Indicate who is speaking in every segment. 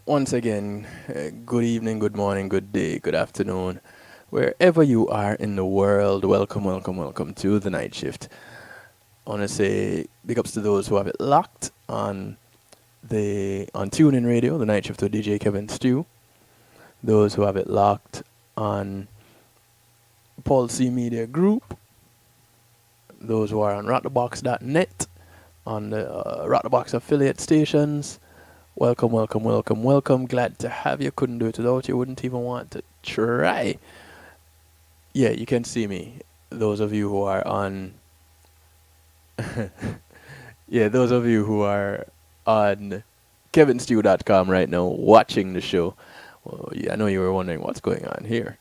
Speaker 1: Once again, good evening, good morning, good day, good afternoon, wherever you are in the world. Welcome, welcome, welcome to the night shift. I want to say big ups to those who have it locked on TuneIn Radio, the night shift with DJ Kevin Stew. Those who have it locked on Paul C Media Group. Those who are on rockthebox.net, on the Rock the Box affiliate stations. Welcome, welcome, welcome, welcome. Glad to have you. Couldn't do it without you. Wouldn't even want to try. Yeah, you can see me. Those of you who are on, yeah, those of you who are on kevinstew.com right now watching the show. Well, yeah, I know you were wondering what's going on here.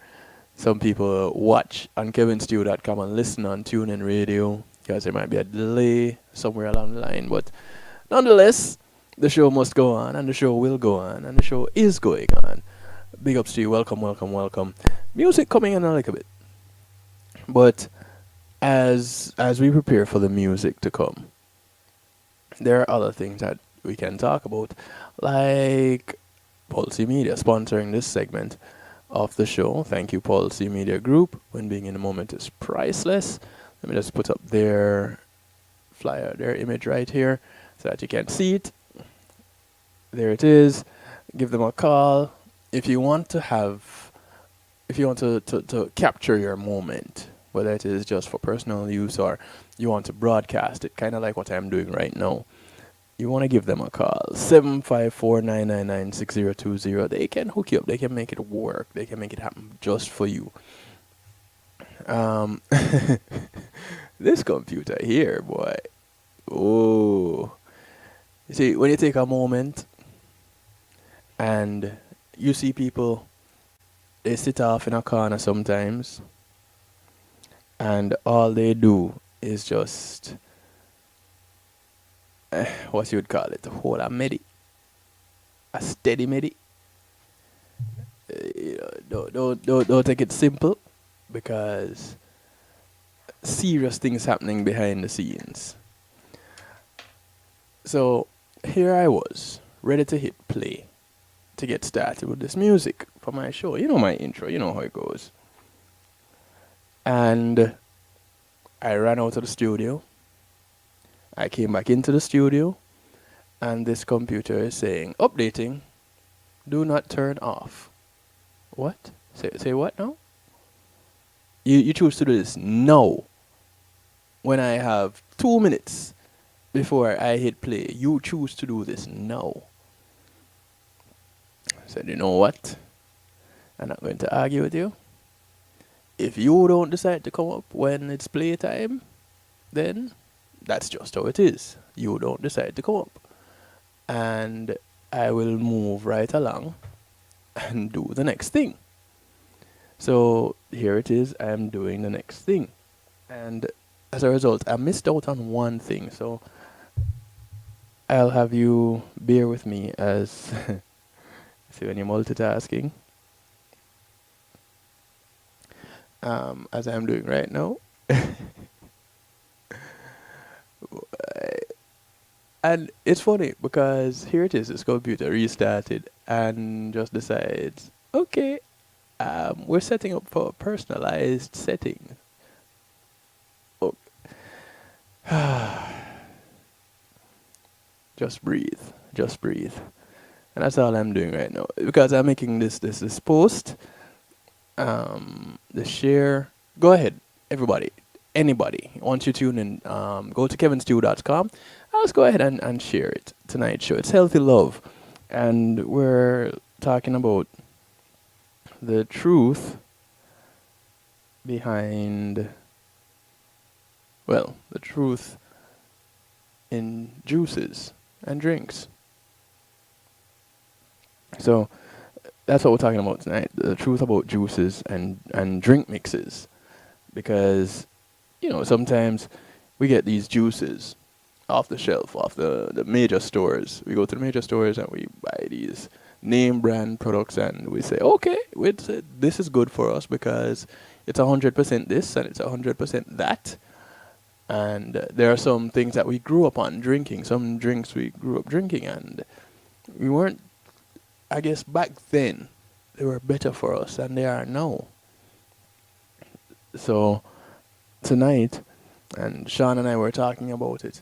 Speaker 1: Some people watch on kevinstew.com and listen on TuneIn Radio because there might be a delay somewhere along the line. But nonetheless, the show must go on, and the show will go on, and the show is going on. Big ups to you. Welcome, welcome, welcome. Music coming in a little bit. But as we prepare for the music to come, there are other things that we can talk about, like Policy Media sponsoring this segment of the show. Thank you, Policy Media Group. When being in the moment is priceless. Let me just put up their flyer, their image right here, so that you can see it. There it is. Give them a call. If you want to to capture your moment, whether it is just for personal use or you want to broadcast it, kind of like what I'm doing right now, you want to give them a call. 754-999-6020. They can hook you up. They can make it work. They can make it happen just for you. Um, this computer here, boy. Oh. You see, when you take a moment and you see people, they sit off in a corner sometimes, and all they do is just, what you would call it, hold a medi, a steady medi. Don't take it simple, because serious things happening behind the scenes. So here I was, ready to hit play to get started with this music for my show. You know my intro, you know how it goes. And I ran out of the studio. I came back into the studio, and this computer is saying, updating, do not turn off. What? Say what now? You choose to do this now, when I have 2 minutes before I hit play. You choose to do this now. I said, you know what? I'm not going to argue with you. If you don't decide to come up when it's playtime, then that's just how it is. You don't decide to come up. And I will move right along and do the next thing. So here it is, I'm doing the next thing. And as a result, I missed out on one thing. So I'll have you bear with me as, see when you're multitasking, as I'm doing right now. And it's funny because here it is, this computer restarted and just decides, okay, we're setting up for a personalized setting. Oh. Just breathe, just breathe. And that's all I'm doing right now. Because I'm making this post, the share. Go ahead, everybody, anybody. Once you tune in, go to kevinstew.com. Let's go ahead and share it. Tonight's show. It's Healthy Love. And we're talking about the truth behind, well, the truth in juices and drinks. So that's what we're talking about tonight. The truth about juices and drink mixes. Because, sometimes we get these juices off the shelf, off the major stores. We go to the major stores and we buy these name brand products, and we say, okay, this is good for us because it's 100% this and it's 100% that. And there are some things that we grew up on drinking, some drinks we grew up drinking, and we weren't I guess back then they were better for us than they are now. So tonight, and Sean and I were talking about it,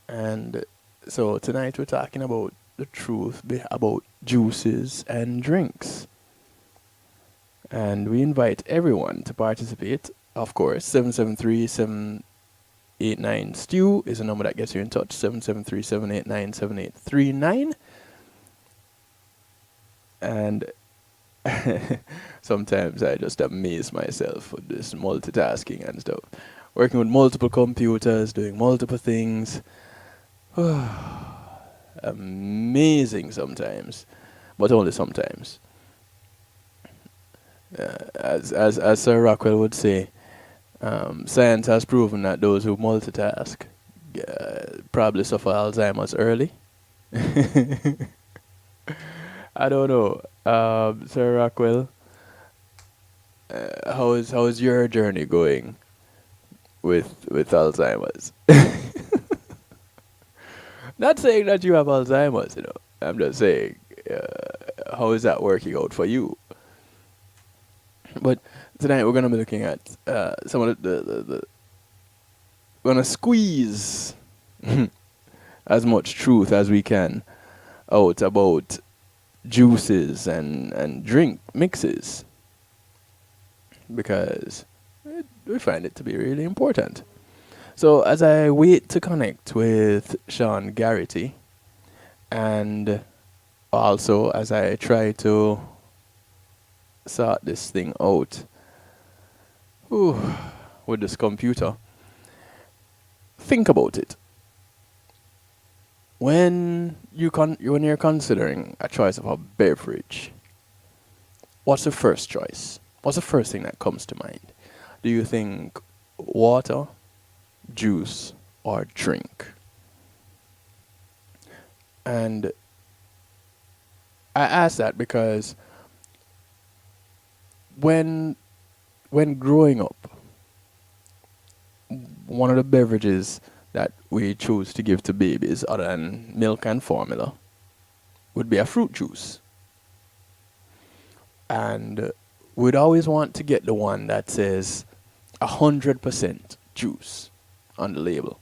Speaker 1: and so tonight we're talking about the truth about juices and drinks. And we invite everyone to participate. Of course, 773-789 stew is a number that gets you in touch. 773-789-7839. And sometimes I just amaze myself with this multitasking and stuff. Working with multiple computers, doing multiple things. Amazing sometimes, but only sometimes. As Sir Rockwell would say, science has proven that those who multitask probably suffer Alzheimer's early. I don't know, Sir Rockwell. How is your journey going with Alzheimer's? Not saying that you have Alzheimer's, you know. I'm just saying, how is that working out for you? But tonight we're gonna be looking at some of the we're gonna squeeze as much truth as we can out about juices and drink mixes, because we find it to be really important. So as I wait to connect with Sean Garrity, and also as I try to sort this thing out with this computer, think about it. When you're considering a choice of a beverage, what's the first choice? What's the first thing that comes to mind? Do you think water, juice, or drink? And I ask that because when growing up, one of the beverages that we choose to give to babies other than milk and formula would be a fruit juice. And we'd always want to get the one that says 100% juice on the label.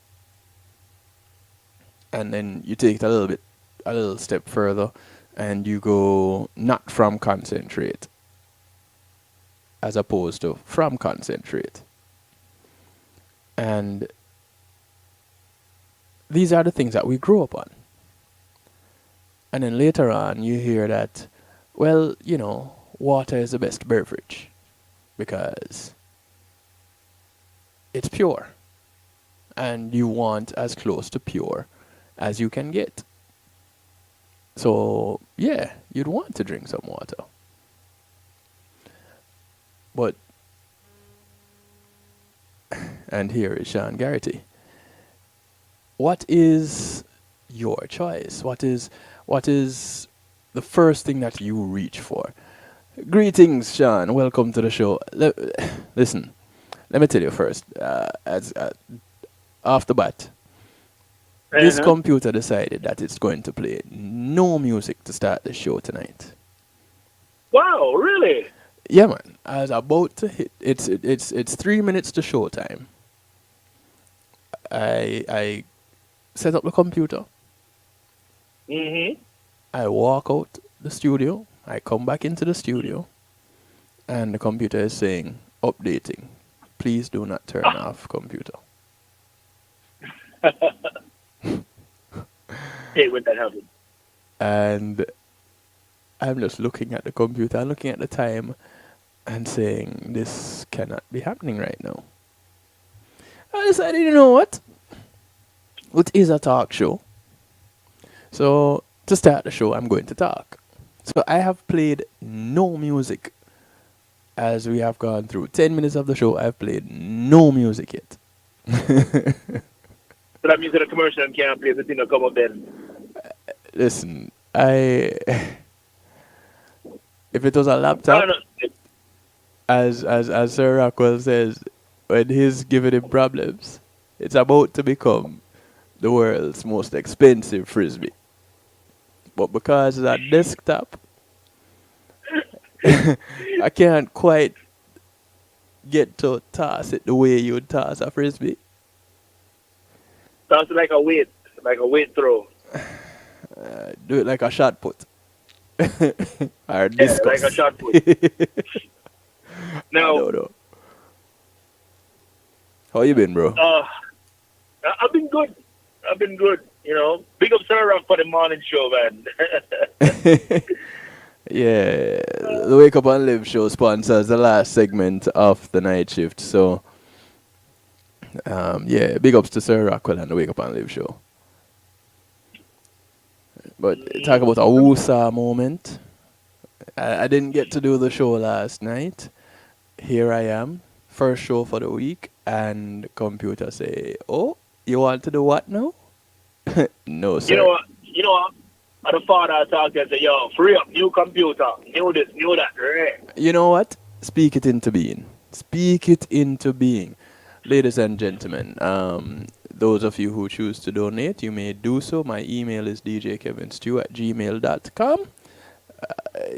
Speaker 1: And then you take it a little step further, and you go not from concentrate as opposed to from concentrate. And these are the things that we grew up on. And then later on you hear that, well, you know, water is the best beverage because it's pure. And you want as close to pure as you can get. So, yeah, you'd want to drink some water. But, and here is Sean Garrity. What is your choice? What is the first thing that you reach for? Greetings, Sean. Welcome to the show. Listen, let me tell you first, off the bat, this computer decided that it's going to play no music to start the show tonight.
Speaker 2: Wow, really?
Speaker 1: Yeah, man. I was about to hit. It's 3 minutes to showtime. I set up the computer.
Speaker 2: Mm-hmm.
Speaker 1: I walk out the studio. I come back into the studio, and the computer is saying, "Updating. Please do not turn off computer."
Speaker 2: Hey, when that happened.
Speaker 1: And I'm just looking at the computer, looking at the time, and saying, "This cannot be happening right now." I decided, you know what? It is a talk show. So, to start the show, I'm going to talk. So, I have played no music as we have gone through 10 minutes of the show. I've played no music yet.
Speaker 2: So that means that a commercial can't play the thing that come up then.
Speaker 1: Listen, if it was a
Speaker 2: I
Speaker 1: laptop,
Speaker 2: don't know.
Speaker 1: as Sir Rockwell says, when he's giving him problems, it's about to become the world's most expensive frisbee. But because it's a desktop, I can't quite get to toss it the way you would toss a frisbee.
Speaker 2: Sounds like a weight throw.
Speaker 1: Do it like a shot put or
Speaker 2: Yeah, like a
Speaker 1: discus.
Speaker 2: shot put.
Speaker 1: I
Speaker 2: Now,
Speaker 1: don't know. How you been, bro?
Speaker 2: uh, I've been good. I've been good. You know, big up Sir Rock for the morning show, man.
Speaker 1: Yeah, the Wake Up and Live show sponsors the last segment of the night shift. So, yeah, big ups to Sir Rockwell and the Wake Up and Live show. But talk about a woosah moment. I didn't get to do the show last night. Here I am, first show for the week, and computer say, "Oh, you want to do what now?" No,
Speaker 2: You know
Speaker 1: sir.
Speaker 2: what? You know what? And the father talked and said, yo, free up, new computer, new this, new that, right?
Speaker 1: You know what? Speak it into being. Speak it into being. Ladies and gentlemen, those of you who choose to donate, you may do so. My email is djkevinstew@gmail.com.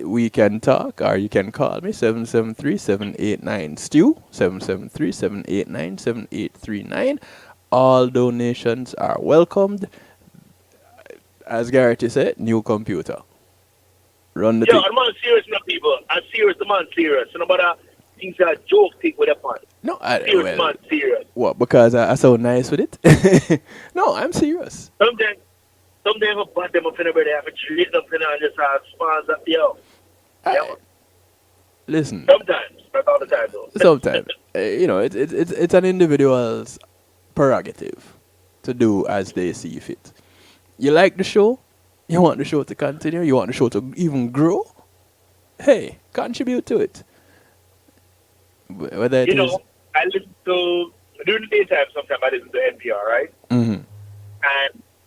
Speaker 1: We can talk, or you can call me 773-789-STEW, 773-789-7839. All donations are welcomed. As Garrity said, new computer. Run the
Speaker 2: Yo,
Speaker 1: thing.
Speaker 2: I'm on serious, my people. I'm serious, the man serious. So nobody thinks a joke thing with a fun.
Speaker 1: No,
Speaker 2: Serious
Speaker 1: well,
Speaker 2: man serious.
Speaker 1: what? Because I sound nice with it? No, I'm serious.
Speaker 2: Sometimes I bad them up in the bed, I have to treat them and just sponsor up, yo. Yeah,
Speaker 1: I, listen,
Speaker 2: sometimes, not all the time though.
Speaker 1: sometimes, it's an individual's prerogative to do as they see fit. You like the show? You want the show to continue? You want the show to even grow? Hey, contribute to it. Whether it
Speaker 2: You
Speaker 1: is.
Speaker 2: know, I listen to, during the daytime, sometimes I listen to NPR, right?
Speaker 1: Mm-hmm.
Speaker 2: And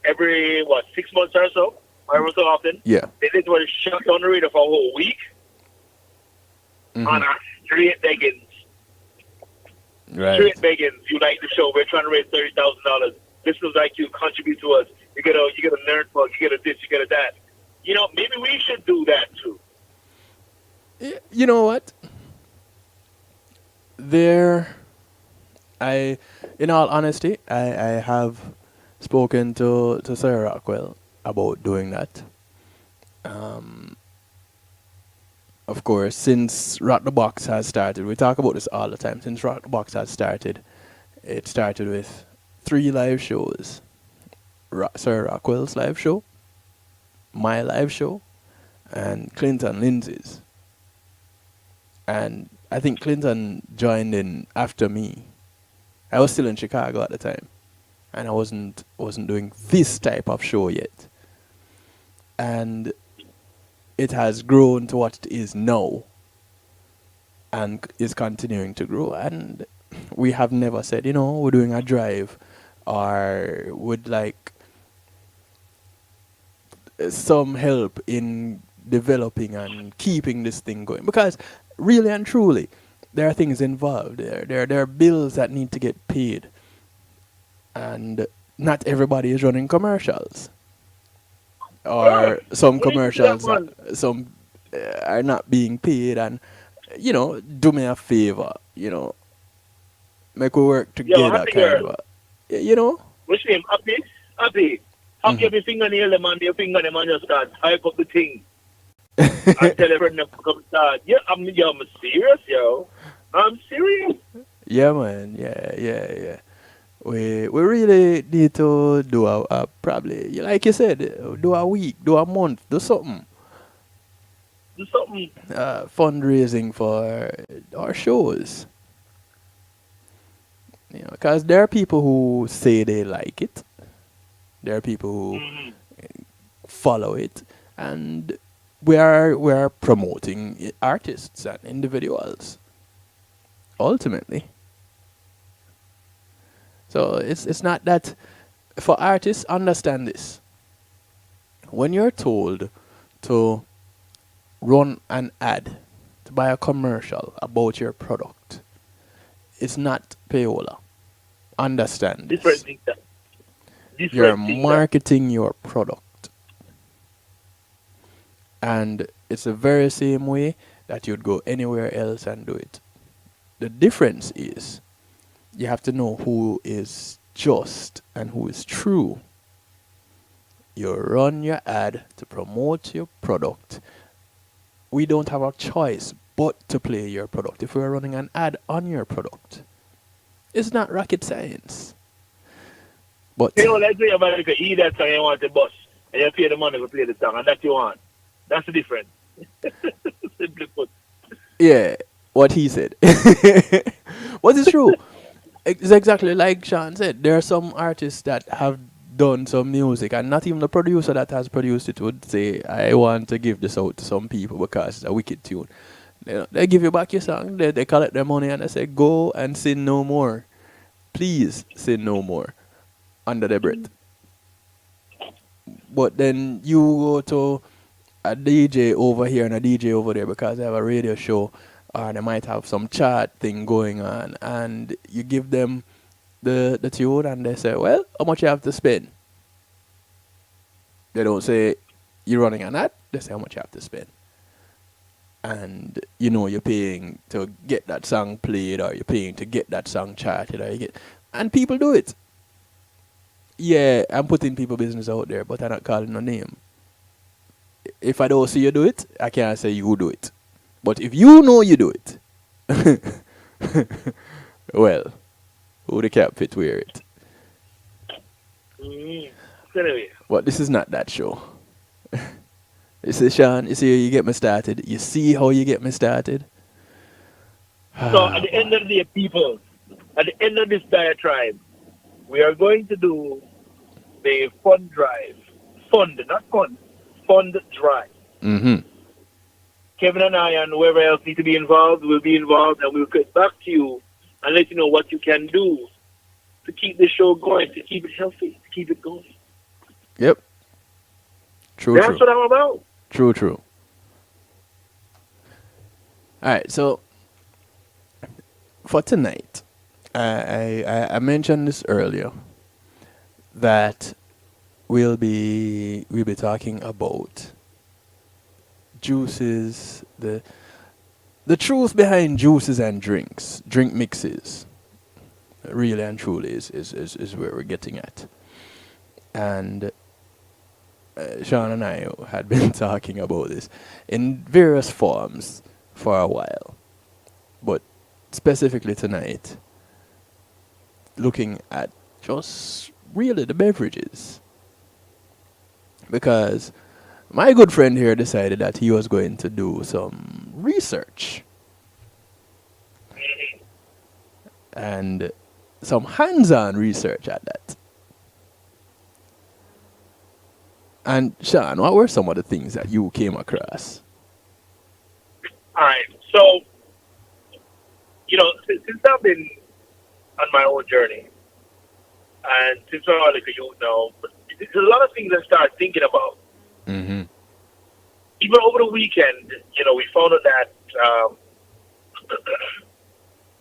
Speaker 2: every, 6 months or so, however so often,
Speaker 1: Yeah.
Speaker 2: they did what shut down the radio for a whole week on
Speaker 1: Mm-hmm.
Speaker 2: a straight beggings.
Speaker 1: Right.
Speaker 2: Straight beggings. You like the show? We're trying to raise $30,000. Listeners like you contribute to us. You get a nerd plug. You get a this. You get a that. You know, maybe we should do that too.
Speaker 1: You know what? There, in all honesty, I have spoken to Sarah Rockwell about doing that. Um, of course, since Rock the Box has started, we talk about this all the time. Since Rock the Box has started, it started with 3 live shows: Sarah Rockwell's live show, my live show, and Clinton Lindsay's. And I think Clinton joined in after me. I was still in Chicago at the time, and I wasn't doing this type of show yet. And it has grown to what it is now, and is continuing to grow. And we have never said, we're doing a drive, or would like some help in developing and keeping this thing going, because really and truly there are things involved. There are bills that need to get paid, and not everybody is running commercials,
Speaker 2: Oh,
Speaker 1: or some
Speaker 2: we need to do that
Speaker 1: commercials
Speaker 2: one.
Speaker 1: some are not being paid. And do me a favor, make we work
Speaker 2: Yo,
Speaker 1: together,
Speaker 2: happy
Speaker 1: kind
Speaker 2: girl.
Speaker 1: of you know
Speaker 2: What's your name? Happy? Happy. Happy
Speaker 1: Mhm.
Speaker 2: every fingernail, them and your fingernail, man, just start hype up the thing. And tell everyone to come start. Yeah, I'm serious, yo. I'm serious.
Speaker 1: Yeah, man. Yeah. We really need to do a probably, like you said, do a week, do a month, do something.
Speaker 2: Do something.
Speaker 1: Fundraising for our shows. Because there are people who say they like it. There are people who
Speaker 2: Mm-hmm.
Speaker 1: follow it, and we are promoting artists and individuals ultimately. So it's not that. For artists, understand this: when you're told to run an ad, to buy a commercial about your product, it's not payola. Understand
Speaker 2: Different
Speaker 1: this:
Speaker 2: things. That.
Speaker 1: you're
Speaker 2: Different things. That.
Speaker 1: marketing your product, and it's the very same way that you'd go anywhere else and do it. The difference is you have to know who is just and who is true. You run your ad to promote your product. We don't have a choice but to play your product if we're running an ad on your product. It's not rocket science. But
Speaker 2: You know, let's say a man can eat that song and you want the bus, and you pay the money to play the song, and that you want. That's the difference. Simply put.
Speaker 1: yeah, what he said. What is true? It's exactly like Sean said. There are some artists that have done some music, and not even the producer that has produced it would say, "I want to give this out to some people because it's a wicked tune." They give you back your song. They collect their money and they say, "Go and sin no more. Please sin no more." Under their breath. But then you go to a DJ over here and a DJ over there because they have a radio show or they might have some chat thing going on, and you give them the tune and they say, "Well, how much you have to spend?" They don't say you're running an ad, they say how much you have to spend. And you know you're paying to get that song played or you're paying to get that song charted or you get, and people do it. Yeah, I'm putting people business out there, but I'm not calling no name. If I don't see you do it, I can't say you do it. But if you know you do it, well, who the cap fit wear it?
Speaker 2: Mm. Anyway,
Speaker 1: But this is not that show. You see, Sean, you see how you get me started? You see how you get me started?
Speaker 2: so at
Speaker 1: Ah,
Speaker 2: the end
Speaker 1: boy.
Speaker 2: of the day, people, at the end of this diatribe, we are going to do the fund drive. Fund, not fund. Fund drive.
Speaker 1: Mm-hmm.
Speaker 2: Kevin and I and whoever else need to be involved will be involved, and we'll get back to you and let you know what you can do to keep the show going, to keep it healthy, to keep it going.
Speaker 1: Yep. True,
Speaker 2: That's
Speaker 1: true.
Speaker 2: what I'm about.
Speaker 1: True, true. All right, so for tonight, I mentioned this earlier that we'll be talking about juices, the truth behind juices and drinks, drink mixes, really and truly is where we're getting at. And Sean and I had been talking about this in various forms for a while, but specifically tonight, looking at just really the beverages. Because my good friend here decided that he was going to do some research and some hands on research at that. And Sean, what were some of the things that you came across?
Speaker 2: All right. So, since I've been on my own journey, and since I'm like a youth now, but there's a lot of things I started thinking about.
Speaker 1: Mm-hmm.
Speaker 2: Even over the weekend, we found out that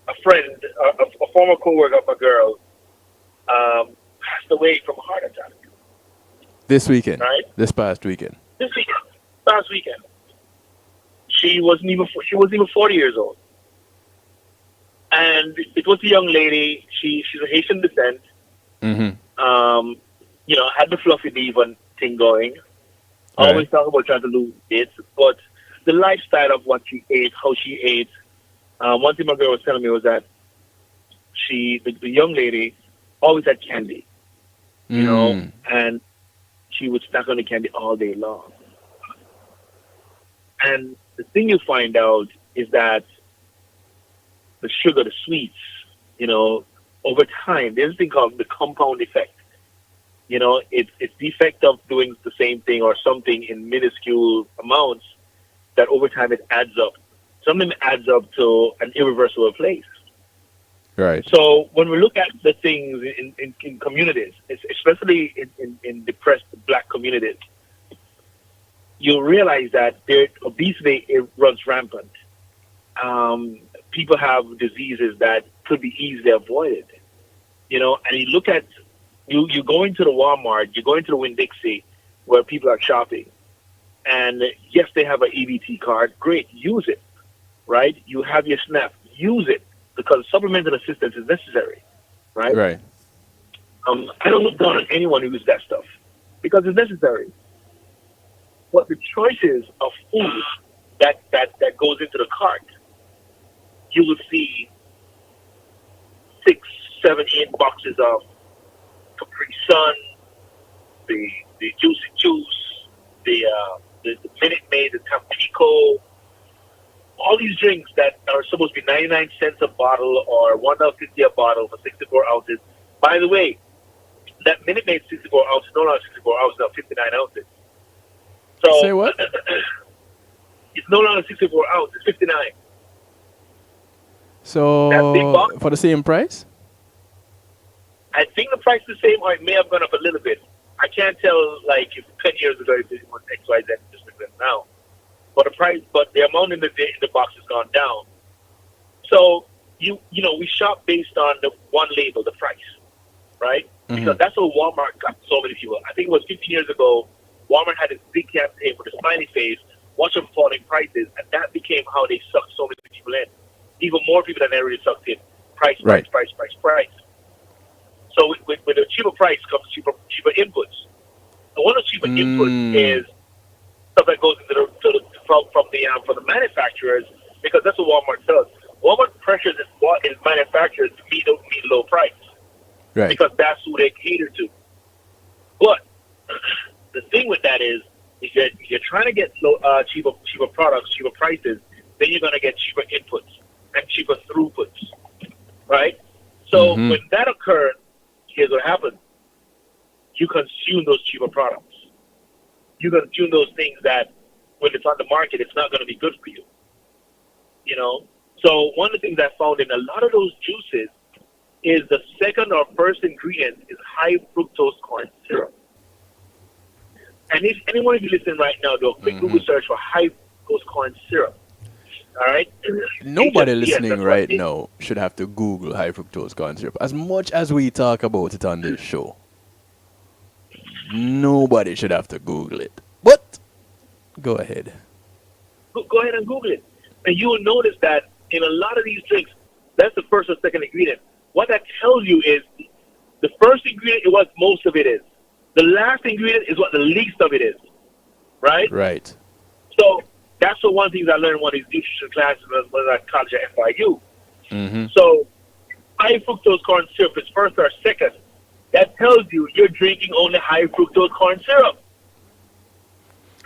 Speaker 2: a friend, a former coworker of a girl, passed away from a heart attack.
Speaker 1: This weekend,
Speaker 2: Right?
Speaker 1: this past weekend.
Speaker 2: This weekend, last weekend. She wasn't even 40 years old, and it was a young lady. She's a Haitian descent.
Speaker 1: Mm-hmm.
Speaker 2: Had the fluffy diva thing going.
Speaker 1: Right.
Speaker 2: Always talk about trying to lose weight, but the lifestyle of what she ate, how she ate. One thing my girl was telling me was that the young lady, always had candy,
Speaker 1: Mm.
Speaker 2: and she would snack on the candy all day long. And the thing you find out is that the sugar, the sweets, over time, there's a thing called the compound effect. It's the effect of doing the same thing or something in minuscule amounts that over time it adds up. Something adds up to an irreversible place.
Speaker 1: Right.
Speaker 2: So when we look at the things in communities, especially in depressed black communities, you'll realize that obesity it runs rampant. People have diseases that could be easily avoided. And you look at you go into the Walmart, you go into the Winn-Dixie where people are shopping, and yes, they have an EBT card. Great, use it. right? You have your SNAP. Use it because supplemental assistance is necessary, right?
Speaker 1: Right.
Speaker 2: I don't look down on anyone who uses that stuff because it's necessary. But the choices of food that goes into the cart, you will see 6, 7, 8 boxes of Capri Sun, the Juicy Juice, the Minute Maid, the Tampico, all these drinks that are supposed to be 99 cents a bottle or $1.50 a bottle for 64 ounces. By the way, that Minute Maid 64 ounces, no longer 64 ounces, now 59 ounces.
Speaker 1: Say
Speaker 2: So
Speaker 1: what?
Speaker 2: it's no longer 64 ounces, it's 59. That big
Speaker 1: So
Speaker 2: box,
Speaker 1: for the same price?
Speaker 2: I think the price is the same, or it may have gone up a little bit. I can't tell, like, if 10 years ago if it was X, Y, Z, just like that now. But the price, but the amount in the box has gone down. So we shop based on the one label, the price, right?
Speaker 1: Mm-hmm.
Speaker 2: Because that's what Walmart got so many people. I think it was 15 years ago. Walmart had this big campaign with a smiley face, watch them falling prices, and that became how they sucked so many people in. Even more people than they really sucked in. Price, price,
Speaker 1: Right.
Speaker 2: price, price, price. So with a cheaper price comes cheaper inputs. And one of the cheaper inputs
Speaker 1: Mm.
Speaker 2: is stuff that goes into from the manufacturers because that's what Walmart does. Walmart pressures its manufacturers to meet low price
Speaker 1: Right.
Speaker 2: because that's who they cater to. But the thing with that is, if you're trying to get cheaper products, cheaper prices, then you're going to get cheaper inputs and cheaper throughputs, right? So
Speaker 1: Mm-hmm.
Speaker 2: when that occurs, here's what happens: you consume those cheaper products. You consume those things that, when it's on the market, it's not going to be good for you. You know. So one of the things I found in a lot of those juices is the second or first ingredient is high fructose corn syrup. And if anyone of you listening right now, do a quick
Speaker 1: Mm-hmm.
Speaker 2: Google search for high fructose corn syrup. All right,
Speaker 1: Nobody
Speaker 2: HFCS.
Speaker 1: listening
Speaker 2: That's what
Speaker 1: right
Speaker 2: it is.
Speaker 1: now should have to Google high fructose corn syrup. As much as we talk about it on this show, nobody should have to Google it. But go ahead.
Speaker 2: Go ahead and Google it, and you will notice that in a lot of these drinks, that's the first or second ingredient. What that tells you is the first ingredient is what most of it is. The last ingredient is what the least of it is, right?
Speaker 1: Right.
Speaker 2: So that's the one thing I learned in one of these nutrition classes when I was at college at FIU.
Speaker 1: Mm-hmm.
Speaker 2: So high fructose corn syrup is first or second. That tells you you're drinking only high fructose corn syrup,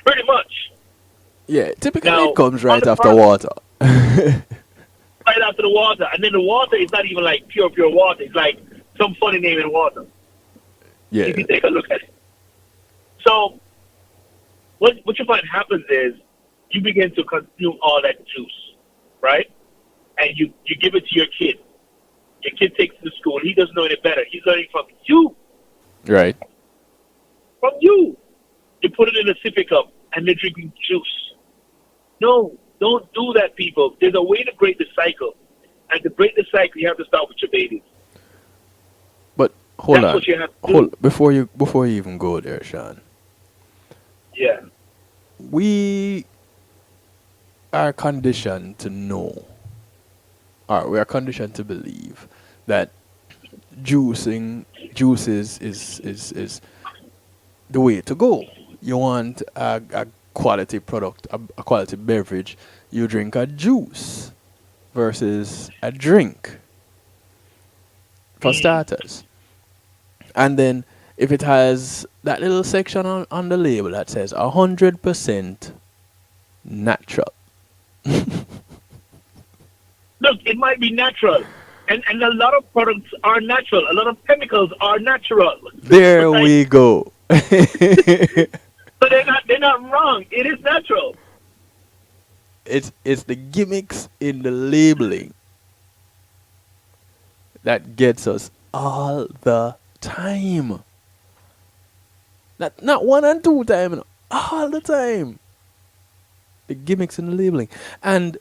Speaker 2: pretty much.
Speaker 1: Yeah, typically it
Speaker 2: Now,
Speaker 1: comes
Speaker 2: on
Speaker 1: right
Speaker 2: the
Speaker 1: after
Speaker 2: product,
Speaker 1: water.
Speaker 2: right after the water, and then the water is not even like pure water. It's like some funny name in water. If
Speaker 1: Yeah.
Speaker 2: you take a look at it. So what you find happens is you begin to consume all that juice, right? And you give it to your kid. Your kid takes it to school. He doesn't know any better. He's learning from you.
Speaker 1: Right.
Speaker 2: From you. You put it in a sippy cup and they're drinking juice. No, don't do that, people. There's a way to break the cycle. And to break the cycle, you have to start with your babies.
Speaker 1: But hold
Speaker 2: That's
Speaker 1: on.
Speaker 2: what you have to
Speaker 1: Hold
Speaker 2: do.
Speaker 1: before you even go there, Sean.
Speaker 2: Yeah.
Speaker 1: We are conditioned to know, or we are conditioned to believe that juices is the way to go. You want a quality product, a quality beverage, you drink a juice versus a drink for
Speaker 2: Mm.
Speaker 1: starters. And then if it has that little section on the label that says 100% natural.
Speaker 2: Look, it might be natural. And a lot of products are natural. A lot of chemicals are natural.
Speaker 1: There
Speaker 2: Right?
Speaker 1: we go.
Speaker 2: So they're not wrong. It is natural.
Speaker 1: It's the gimmicks in the labeling that gets us all the time. Not one and two time, no, all the time. The gimmicks in the labeling. And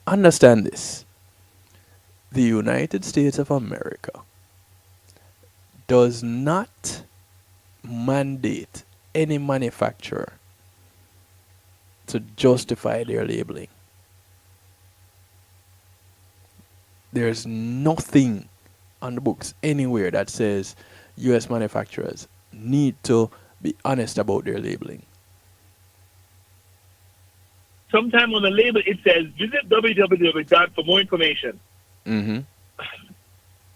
Speaker 1: understand this. The United States of America does not mandate any manufacturer to justify their labeling. there's nothing on the books anywhere that says US manufacturers need to be honest about their labeling.
Speaker 2: Sometime on the label it says visit www for more information.
Speaker 1: Mm-hmm.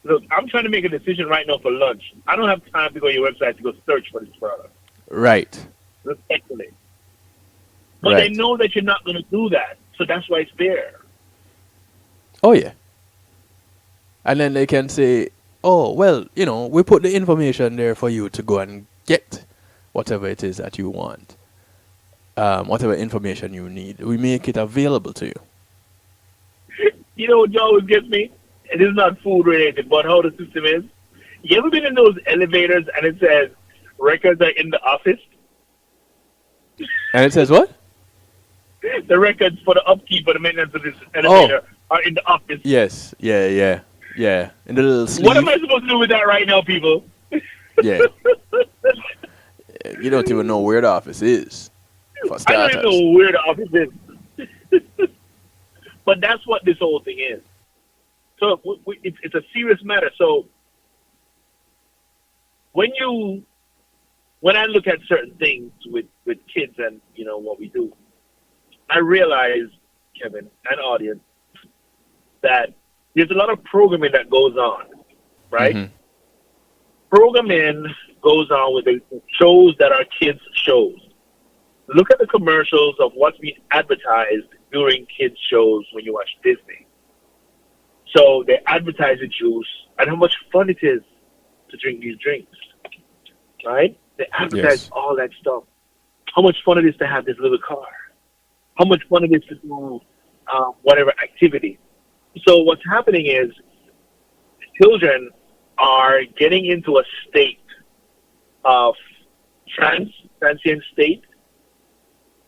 Speaker 2: Look, I'm trying to make a decision right now for lunch. I don't have time to go to your website to go search for this product.
Speaker 1: Right.
Speaker 2: Respectfully. But they
Speaker 1: Right.
Speaker 2: know that you're not going to do that. So that's why it's there.
Speaker 1: Oh yeah. And then they can say, oh well, we put the information there for you to go and get whatever it is that you want. Whatever information you need. We make it available to you.
Speaker 2: You know what always gets me? And this is not food related, but how the system is. You ever been in those elevators and it says records are in the office?
Speaker 1: And it says what?
Speaker 2: The records for the upkeep or the maintenance of this
Speaker 1: Oh,
Speaker 2: elevator are in the office.
Speaker 1: yes. Yeah, yeah. Yeah. In the little
Speaker 2: What am
Speaker 1: sleeve.
Speaker 2: I supposed to do with that right now, people?
Speaker 1: Yeah. You don't even know where the office is, for
Speaker 2: I don't even
Speaker 1: starters.
Speaker 2: know where the office is. But that's what this whole thing is. So it's a serious matter. So when I look at certain things with kids and what we do, I realize, Kevin and audience, that there's a lot of programming that goes on, right?
Speaker 1: Mm-hmm.
Speaker 2: Programming goes on with the shows that are kids' shows. Look at the commercials of what's being advertised during kids' shows when you watch Disney. So they advertise the juice and how much fun it is to drink these drinks, right? They advertise
Speaker 1: Yes.
Speaker 2: all that stuff. How much fun it is to have this little car. How much fun it is to do whatever activity. So what's happening is children are getting into a state of transient state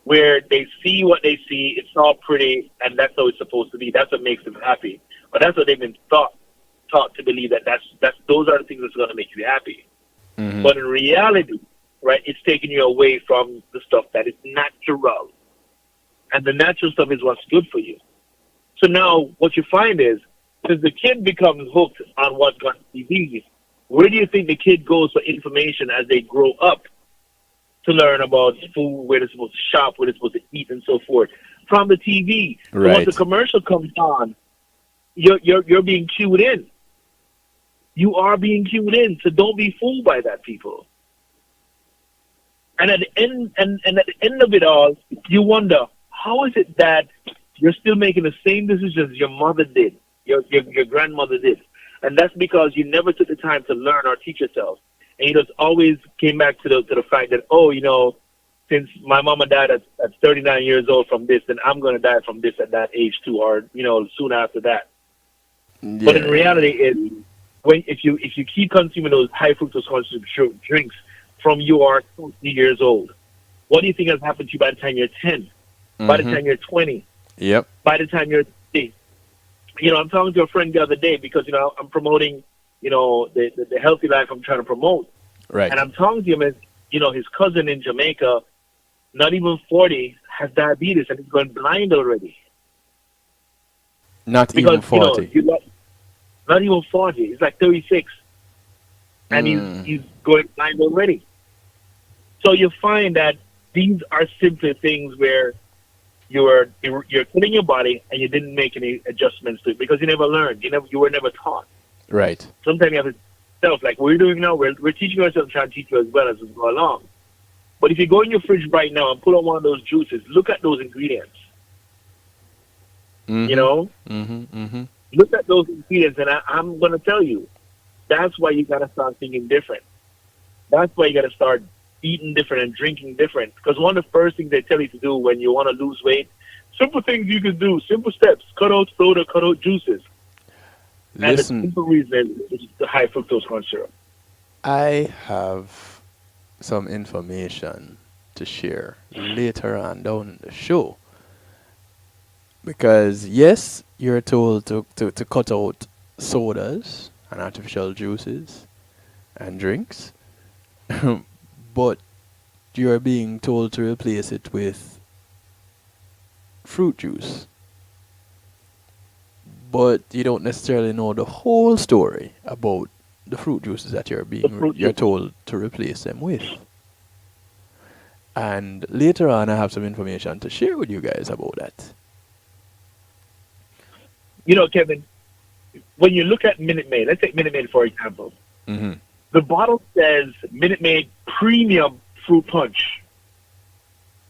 Speaker 2: where they see what they see, it's all pretty, and that's how it's supposed to be. That's what makes them happy. But that's what they've been taught to believe that those are the things that's going to make you happy.
Speaker 1: Mm-hmm.
Speaker 2: But in reality, right, it's taking you away from the stuff that is natural. And the natural stuff is what's good for you. So now what you find is, since the kid becomes hooked on what's on TV, where do you think the kid goes for information as they grow up to learn about food, where they're supposed to shop, where they're supposed to eat, and so forth? From the TV. So
Speaker 1: Right.
Speaker 2: once the commercial comes on, you're being cued in. You are being cued in, so don't be fooled by that, people. And at the end of it all, you wonder, how is it that you're still making the same decisions your mother did, your grandmother did? And that's because you never took the time to learn or teach yourself. And you just always came back to the fact that, since my mama died at 39 years old from this, then I'm going to die from this at that age too, or soon after that.
Speaker 1: Yeah.
Speaker 2: But in reality, if you keep consuming those high fructose corn syrup drinks from you are 20 years old, what do you think has happened to you by the time you're 10? By the time you're 20?
Speaker 1: Yep.
Speaker 2: By the time you're 30? I'm talking to a friend the other day because I'm promoting the healthy life I'm trying to promote,
Speaker 1: Right.
Speaker 2: and I'm talking to him as his cousin in Jamaica, not even 40, has diabetes and he's going blind already.
Speaker 1: Not
Speaker 2: Because
Speaker 1: even 40.
Speaker 2: not even 40. He's like 36, and he's going blind already. So you find that these are simply things where you're killing your body and you didn't make any adjustments to it because you never learned. You were never taught.
Speaker 1: Right.
Speaker 2: Sometimes you have to self, like we're doing now. We're teaching ourselves, trying to teach you as well as we go along. But if you go in your fridge right now and pull out one of those juices, look at those ingredients.
Speaker 1: Mm-hmm. Mm-hmm.
Speaker 2: Look at those ingredients, and I'm going to tell you, that's why you got to start thinking different. That's why you got to start eating different and drinking different. Because one of the first things they tell you to do when you want to lose weight, simple things you can do, simple steps: cut out soda, cut out juices. And the
Speaker 1: Listen,
Speaker 2: simple reason is the high fructose corn syrup.
Speaker 1: I have some information to share later on down the show. Because, yes, you're told to cut out sodas and artificial juices and drinks, but you're being told to replace it with fruit juice. but you don't necessarily know the whole story about the fruit juices that
Speaker 2: The fruit
Speaker 1: you're
Speaker 2: juice.
Speaker 1: told to replace them with. And later on, I have some information to share with you guys about that.
Speaker 2: You know, Kevin, when you look at Minute Maid, let's take Minute Maid for example.
Speaker 1: Hmm.
Speaker 2: The bottle says Minute Maid Premium Fruit Punch,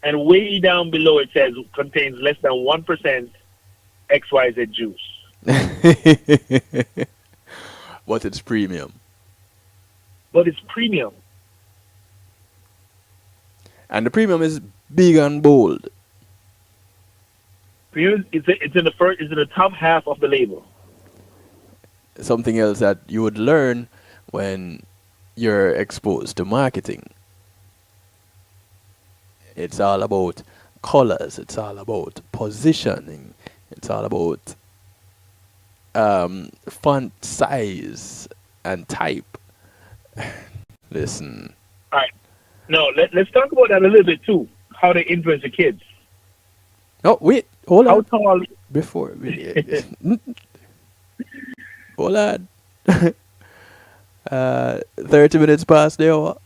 Speaker 2: and way down below it says contains less than 1% XYZ juice.
Speaker 1: But it's premium.
Speaker 2: But it's premium.
Speaker 1: And the premium is big and bold.
Speaker 2: Premium it's in the first, it's in the top half of the label.
Speaker 1: Something else that you would learn when you're exposed to marketing. It's all about colors, it's all about positioning, it's all about font size and type. Listen.
Speaker 2: All right. No, let's talk about that a little bit too. How they influence the kids.
Speaker 1: Oh, wait, hold
Speaker 2: How
Speaker 1: on.
Speaker 2: tall?
Speaker 1: Before, hold on. 30 minutes past the hour.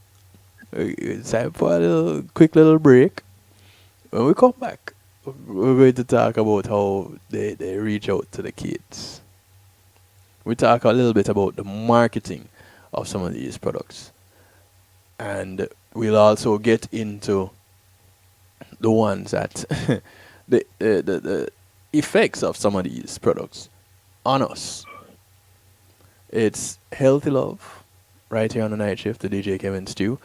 Speaker 1: It's time for a quick little break. When we come back, we're going to talk about how they reach out to the kids. We talk a little bit about the marketing of some of these products. And we'll also get into the ones that the effects of some of these products on us. It's Healthy Love, right here on the night shift, the DJ Kevin Stew.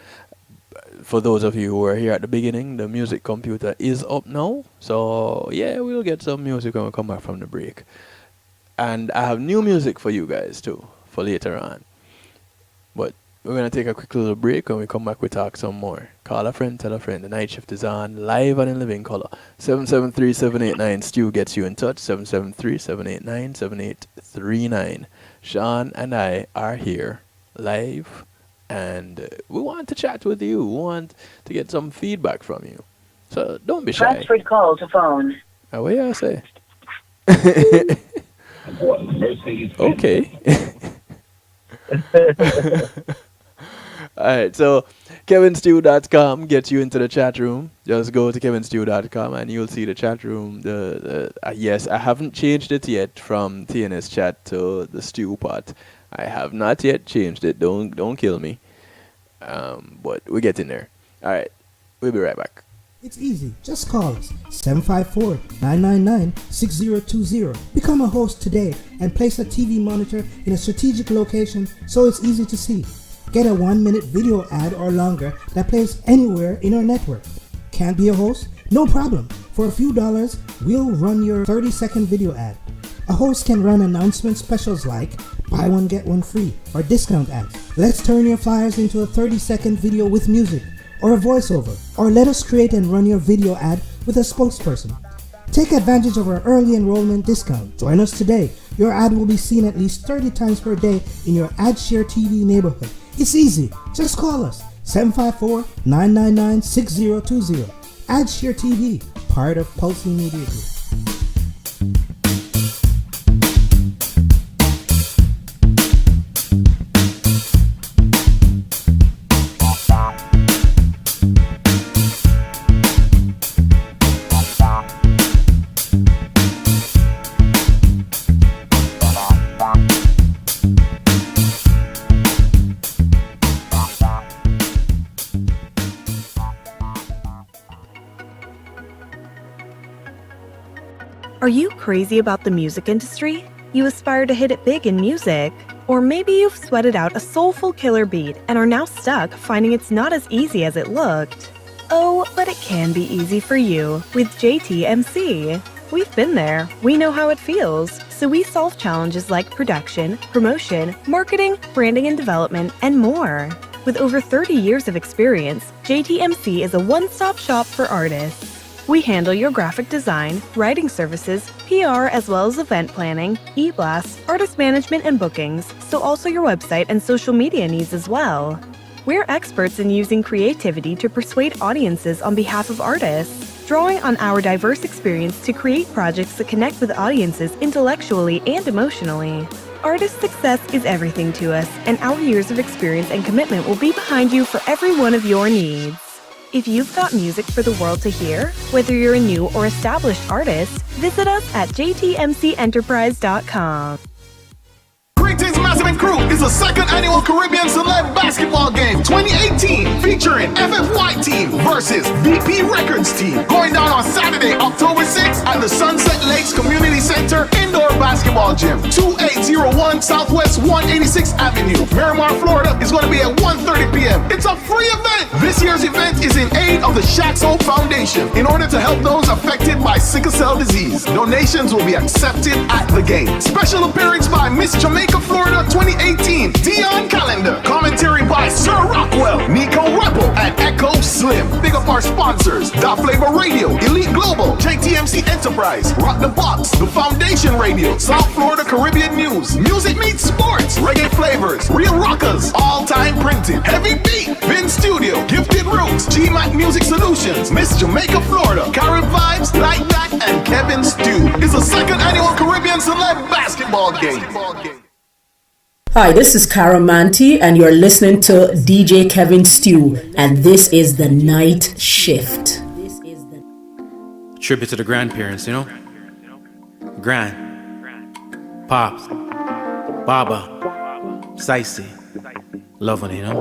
Speaker 1: For those of you who were here at the beginning, the music computer is up now. So, yeah, we'll get some music when we come back from the break. And I have new music for you guys, too, for later on. But we're going to take a quick little break. When we come back, we talk some more. Call a friend, tell a friend. The night shift is on, live and in living color. 773-789-STEW gets you in touch. 773-789-7839. Sean and I are here live, and we want to chat with you. We want to get some feedback from you. So don't be shy.
Speaker 3: Transferred call to phone.
Speaker 1: What you say? Okay. Alright, so kevinstew.com gets you into the chat room. Just go to kevinstew.com and you'll see the chat room. Yes, I haven't changed it yet from TNS chat to the stew pot. I have not yet changed it. Don't kill me. But we get in there. Alright, we'll be right back.
Speaker 4: It's easy. Just call us 754-999-6020. Become a host today and place a TV monitor in a strategic location so it's easy to see. Get a 1-minute video ad or longer that plays anywhere in our network. Can't be a host? No problem. For a few dollars, we'll run your 30-second video ad. A host can run announcement specials like buy one get one free or discount ads. Let's turn your flyers into a 30-second video with music or a voiceover, or let us create and run your video ad with a spokesperson. Take advantage of our early enrollment discount. Join us today. Your ad will be seen at least 30 times per day in your AdShare TV neighborhood. It's easy. Just call us 754-999-6020. AdShare TV, part of Pulsing Media Group.
Speaker 5: Are you crazy about the music industry? You aspire to hit it big in music? Or maybe you've sweated out a soulful killer beat and are now stuck finding it's not as easy as it looked. Oh, but it can be easy for you with JTMC. We've been there, we know how it feels, so we solve challenges like production, promotion, marketing, branding and development, and more. With over 30 years of experience, JTMC is a one-stop shop for artists. We handle your graphic design, writing services, PR, as well as event planning, e-blasts, artist management, and bookings, so also your website and social media needs as well. We're experts in using creativity to persuade audiences on behalf of artists. drawing on our diverse experience to create projects that connect with audiences intellectually and emotionally. Artist success is everything to us, and our years of experience and commitment will be behind you for every one of your needs. If you've got music for the world to hear, whether you're a new or established artist, visit us at jtmcenterprise.com.
Speaker 3: Greetings, Massive and Crew is the second annual Caribbean Celeb Basketball Game 2018 featuring FFY Team versus BP Records Team, going down on Saturday, October 6th at the Sunset Lakes Community Center Indoor Basketball Gym, 2801 Southwest 186th Avenue, Miramar, Florida. Is going to be at 1:30 p.m. It's a free event. This year's event is in aid of the Shaq's Hope Foundation in order to help those affected by sickle cell disease. Donations will be accepted at the game. Special appearance by Miss Jamaica, Florida 2018, Dion Calendar. Commentary by Sir Rockwell, Nico Rebel, and Echo Slim. Big up our sponsors: Da Flavor Radio, Elite Global, JTMC Enterprise, Rock the Box, The Foundation Radio, South Florida Caribbean News, Music Meets Sports, Reggae Flavors, Real Rockers, All Time Printing, Heavy Beat, Vin Studio, Gifted Roots, GMAC Music Solutions, Miss Jamaica, Florida, Carib Vibes, Like That, and Kevin Stew. It's the second annual Caribbean Celeb Basketball Game.
Speaker 6: Hi, this is Cara Manti, and you're listening to DJ Kevin Stew, and this is The Night Shift.
Speaker 7: Tribute to the grandparents, you know? Grand, Pops, Baba, Sicey, loving it, you know?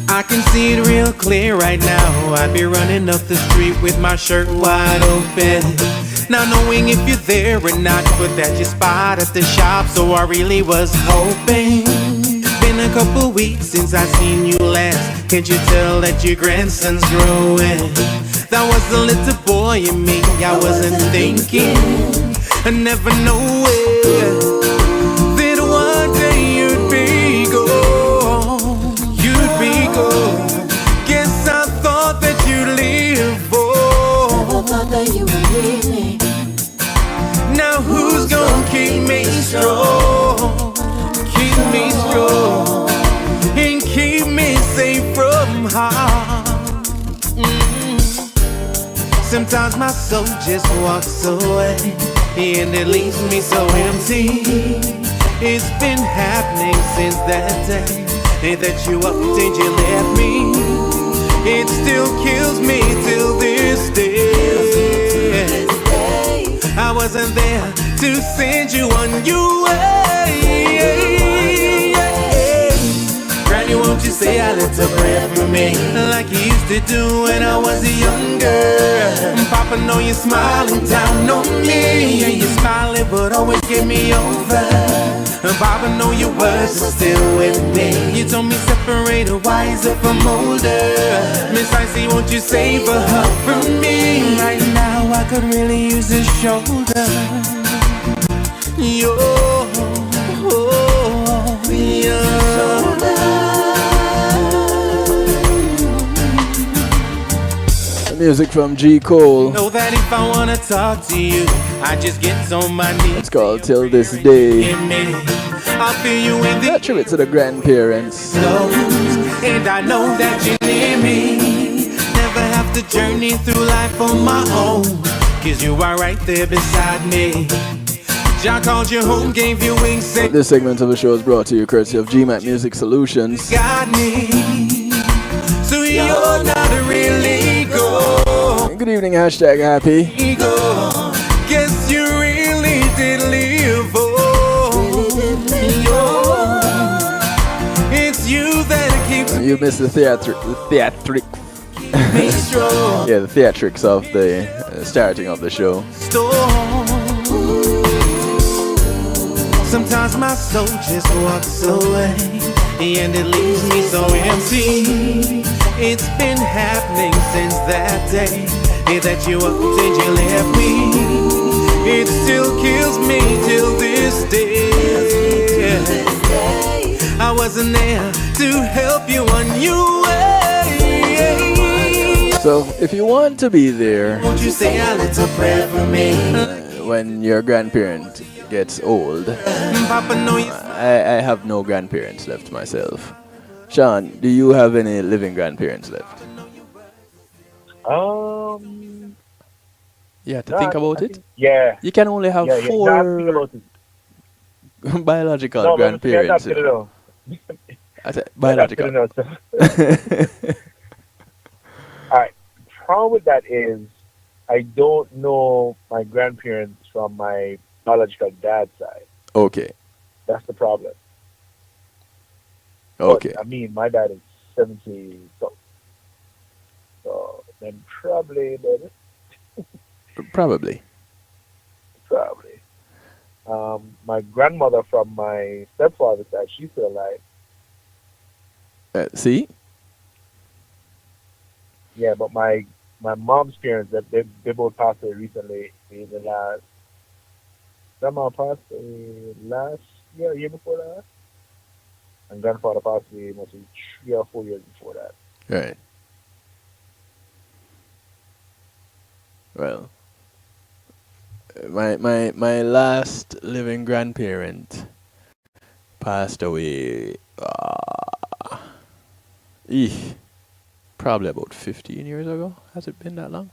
Speaker 7: I can see it real clear right now. I'd be running up the street with my shirt wide open, not knowing if you're there or not, but that you spot at the shop, so I really was hoping. Been a couple weeks since I seen you last. Can't you tell that your grandson's growing? That was the little boy in me. I wasn't thinking, I never know that one day you'd be gone. You'd be gone. Guess I thought that you'd live for.
Speaker 8: Never thought that you would leave me.
Speaker 7: Now who's gonna keep me strong? Keep me strong and keep me safe from harm. Sometimes my soul just walks away, and it leaves me so empty. It's been happening since that day that you upped and you left me. It still kills me till this day. I wasn't there to send you on your way. Granny, won't you say a little prayer for me, like you used to do when I was younger? Papa, know you're smiling down on me, and you're smiling but always get me over. Papa, know your words are still with me. You told me separate the wiser from older. Miss Icy, won't you save a hug from me? Right now I could really use a shoulder. Yo,
Speaker 1: Music from G. Cole.
Speaker 7: Know that if I wanna talk to you, I just get on my knees.
Speaker 1: It's called Till This Day.
Speaker 7: I'll feel you in the
Speaker 1: tribute to the grandparents.
Speaker 7: And I know that you're near me. Never have to journey through life on my own, 'cause you are right there beside me. John called you home, gave you wings.
Speaker 1: This segment of the show is brought to you courtesy of GMAC Music Solutions.
Speaker 7: Got me. So you're not really go.
Speaker 1: Good evening, hashtag happy.
Speaker 7: Guess you really did live. It's you that keeps
Speaker 1: You missed the theatrics. Yeah, the theatrics of the starting of the show.
Speaker 7: Sometimes my soul just walks away, and it leaves me so empty. It's been happening since that day that you upped and you left me. It still kills me till this day. I wasn't there to help you on your way.
Speaker 1: So if you want to be there,
Speaker 7: Won't you say a little prayer for me?
Speaker 1: When your grandparent gets old.
Speaker 7: Papa, know you.
Speaker 1: I have no grandparents left myself. Sean, do you have any living grandparents left?
Speaker 2: Um,
Speaker 1: You have to
Speaker 2: no,
Speaker 1: think
Speaker 2: I
Speaker 1: about it.
Speaker 2: think yeah,
Speaker 1: You can only have
Speaker 2: yeah. No, I have to think
Speaker 1: four
Speaker 2: about it.
Speaker 1: biological
Speaker 2: No, but me
Speaker 1: grandparents,
Speaker 2: adapt
Speaker 1: you
Speaker 2: to the
Speaker 1: know.
Speaker 2: no.
Speaker 1: I said
Speaker 2: Me adapt to
Speaker 1: biological.
Speaker 2: the no. So, all right. Problem with that is I don't know my grandparents from my biological dad's side.
Speaker 1: Okay.
Speaker 2: That's the problem. But
Speaker 1: Okay.
Speaker 2: I mean, my dad is 70, so then probably, maybe,
Speaker 1: Probably.
Speaker 2: probably. My grandmother from my stepfather's side, she's still alive.
Speaker 1: See?
Speaker 2: Yeah, but my mom's parents, they both passed away recently. In the last grandma passed away last year before that, and grandfather passed away must be 3 or 4 years before that.
Speaker 1: Right. Well, my last living grandparent passed away. Eeh, probably about 15 years ago. Has it been that long?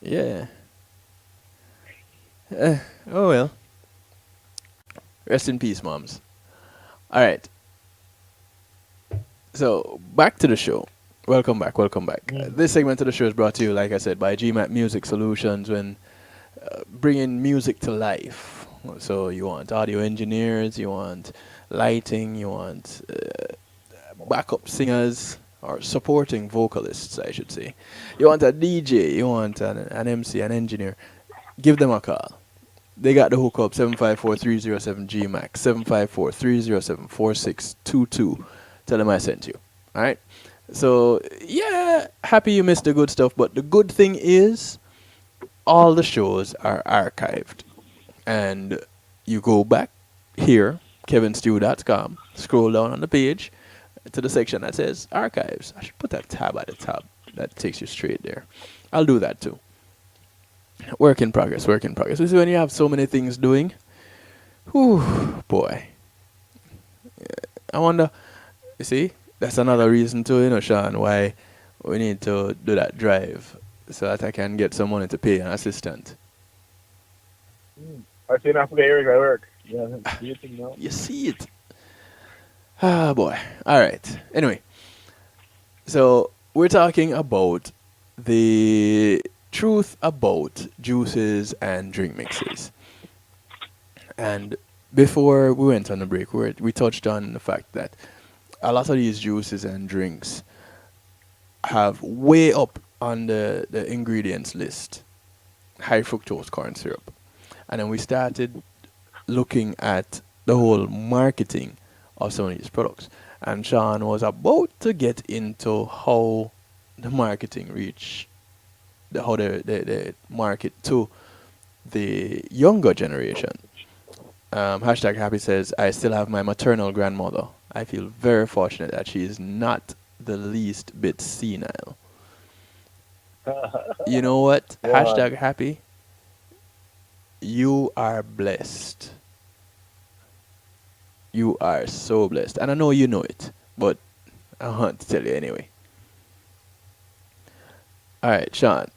Speaker 1: Yeah. Oh well. Rest in peace, moms. All right. So back to the show. Welcome back. Welcome back. This segment of the show is brought to you, like I said, by GMAT Music Solutions. When bringing music to life. So you want audio engineers, you want lighting, you want backup singers or supporting vocalists, I should say. You want a DJ, you want an MC, an engineer. Give them a call. They got the hookup 754-307-GMAX, 754-307-4622. Tell them I sent you. All right? So, yeah, happy you missed the good stuff, but the good thing is all the shows are archived. And you go back here, kevinstew.com, scroll down on the page to the section that says archives. I should put that tab at the top. That takes you straight there. I'll do that too. Work in progress, work in progress. This is when you have so many things doing. Whew, boy. I wonder, you see, that's another reason too, you know, Sean, why we need to do that drive so that I can get some money to pay an assistant.
Speaker 2: I say not forget Eric at work. Yeah, do you think now?
Speaker 1: You see it. Ah, boy. All right. Anyway, so we're talking about the truth about juices and drink mixes. And before we went on the break, we touched on the fact that a lot of these juices and drinks have way up on the ingredients list high fructose corn syrup. And then we started looking at the whole marketing of some of these products. And Sean was about to get into how the marketing reach, how they market to the younger generation. Hashtag Happy says, I still have my maternal grandmother. I feel very fortunate that she is not the least bit senile. You know what?
Speaker 2: Wow.
Speaker 1: Hashtag Happy, you are blessed. You are so blessed. And I know you know it, but I want to tell you anyway. All right, Sean.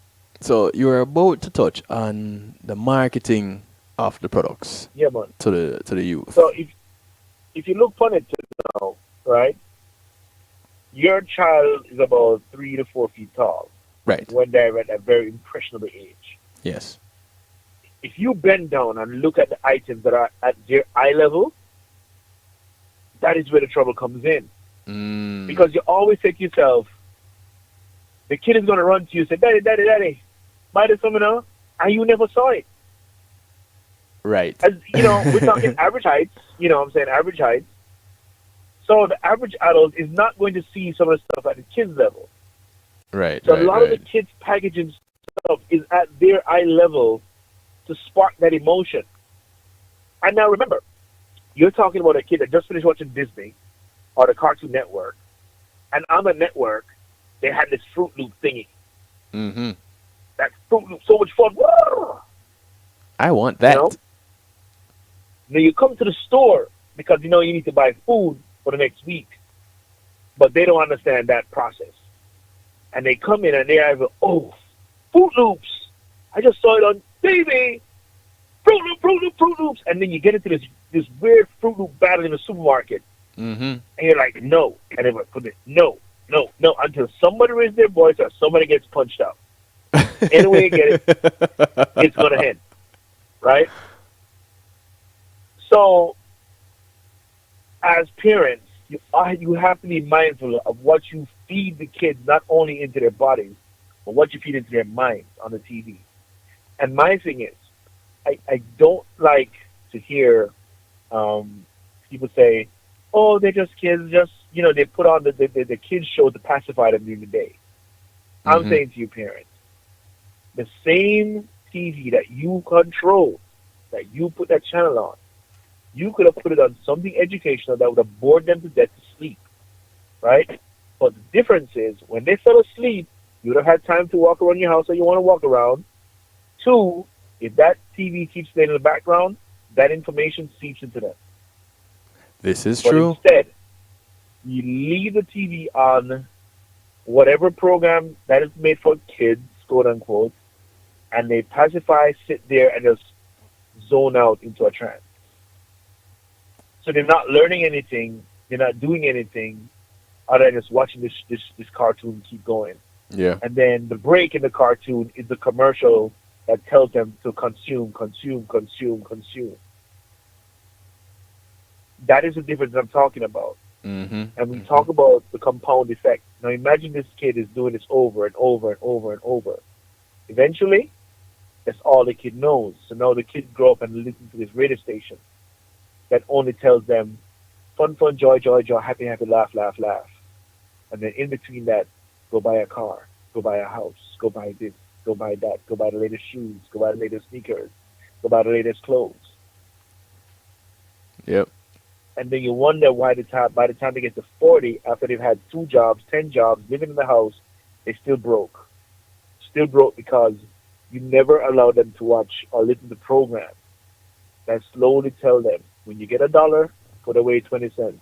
Speaker 1: So you were about to touch on the marketing of the products
Speaker 2: Yeah, man.
Speaker 1: to the youth.
Speaker 2: So if you look upon it now, right, your child is about 3 to 4 feet tall
Speaker 1: Right.
Speaker 2: when they're at a very impressionable age.
Speaker 1: Yes.
Speaker 2: If you bend down and look at the items that are at their eye level, that is where the trouble comes in. Because you always say to yourself, the kid is going to run to you and say, Daddy, Daddy, Daddy, buy this for me now. And you never saw it.
Speaker 1: Right.
Speaker 2: As you know, we're talking average heights, you know what I'm saying, average heights. So the average adult is not going to see some of the stuff at the kids' level.
Speaker 1: Right.
Speaker 2: So
Speaker 1: right,
Speaker 2: a lot of the
Speaker 1: right.
Speaker 2: kids' packaging stuff is at their eye level to spark that emotion. And now remember, you're talking about a kid that just finished watching Disney or the Cartoon Network. And on the network, they had this Fruit Loop thingy.
Speaker 1: Mm-hmm.
Speaker 2: That Fruit Loop, so much fun. Whoa!
Speaker 1: I want that.
Speaker 2: You know? Now you come to the store because you know you need to buy food for the next week. But they don't understand that process. and they come in and they have, oh, Fruit Loops. I just saw it on TV. Fruit Loop, Fruit Loop, Fruit Loops. And then you get into this weird Fruit Loop battle in the supermarket.
Speaker 1: Mm-hmm.
Speaker 2: And you're like, no. And they put it, no, until somebody raises their voice or somebody gets punched out. Anyway you get it, it's going to end. Right? So, as parents, you have to be mindful of what you feed the kids, not only into their bodies, but what you feed into their minds on the TV. And my thing is, I don't like to hear people say, oh, they're just kids, they put on the kids show to pacify them during the day. I'm saying to you, parents, the same TV that you control, that you put that channel on, you could have put it on something educational that would have bored them to death to sleep, right? But the difference is, when they fell asleep, you would have had time to walk around your house that you want to walk around. 2, if that TV keeps playing in the background, that information seeps into them.
Speaker 1: This is
Speaker 2: but
Speaker 1: true.
Speaker 2: Instead, you leave the TV on whatever program that is made for kids, quote unquote, and they pacify, sit there, and just zone out into a trance. So they're not learning anything, they're not doing anything other than just watching this cartoon keep going.
Speaker 1: Yeah.
Speaker 2: And then the break in the cartoon is the commercial that tells them to consume. That is the difference I'm talking about.
Speaker 1: Mm-hmm.
Speaker 2: And we talk about the compound effect. Now imagine this kid is doing this over and over and over and over. Eventually, that's all the kid knows. So now the kid grow up and listen to this radio station that only tells them fun, fun, joy, joy, joy, happy, happy, laugh, laugh, laugh. And then in between that, go buy a car, go buy a house, go buy this, go buy that, go buy the latest shoes, go buy the latest sneakers, go buy the latest clothes.
Speaker 1: Yep.
Speaker 2: And then you wonder why by the time they get to 40, after they've had 2 jobs, 10 jobs, living in the house, they still broke. Still broke because you never allow them to watch or listen to programs that slowly tell them, when you get $1, put away 20 cents.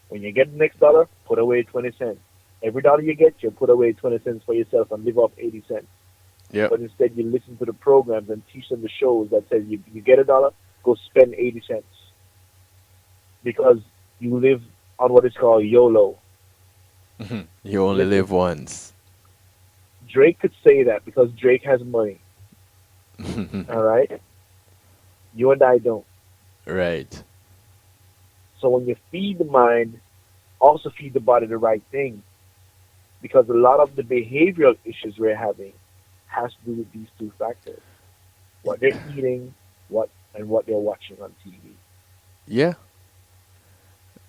Speaker 2: When you get the next $1, put away 20 cents. Every dollar you get, you put away 20 cents for yourself and live off 80 cents.
Speaker 1: Yep.
Speaker 2: But instead, you listen to the programs and teach them the shows that says you get $1, go spend 80 cents. Because you live on what is called YOLO.
Speaker 1: You only live once.
Speaker 2: Drake could say that because Drake has money. All right? You and I don't.
Speaker 1: Right.
Speaker 2: So when you feed the mind, also feed the body the right thing. Because a lot of the behavioral issues we're having has to do with these 2 factors. What they're eating, what they're watching on TV.
Speaker 1: Yeah.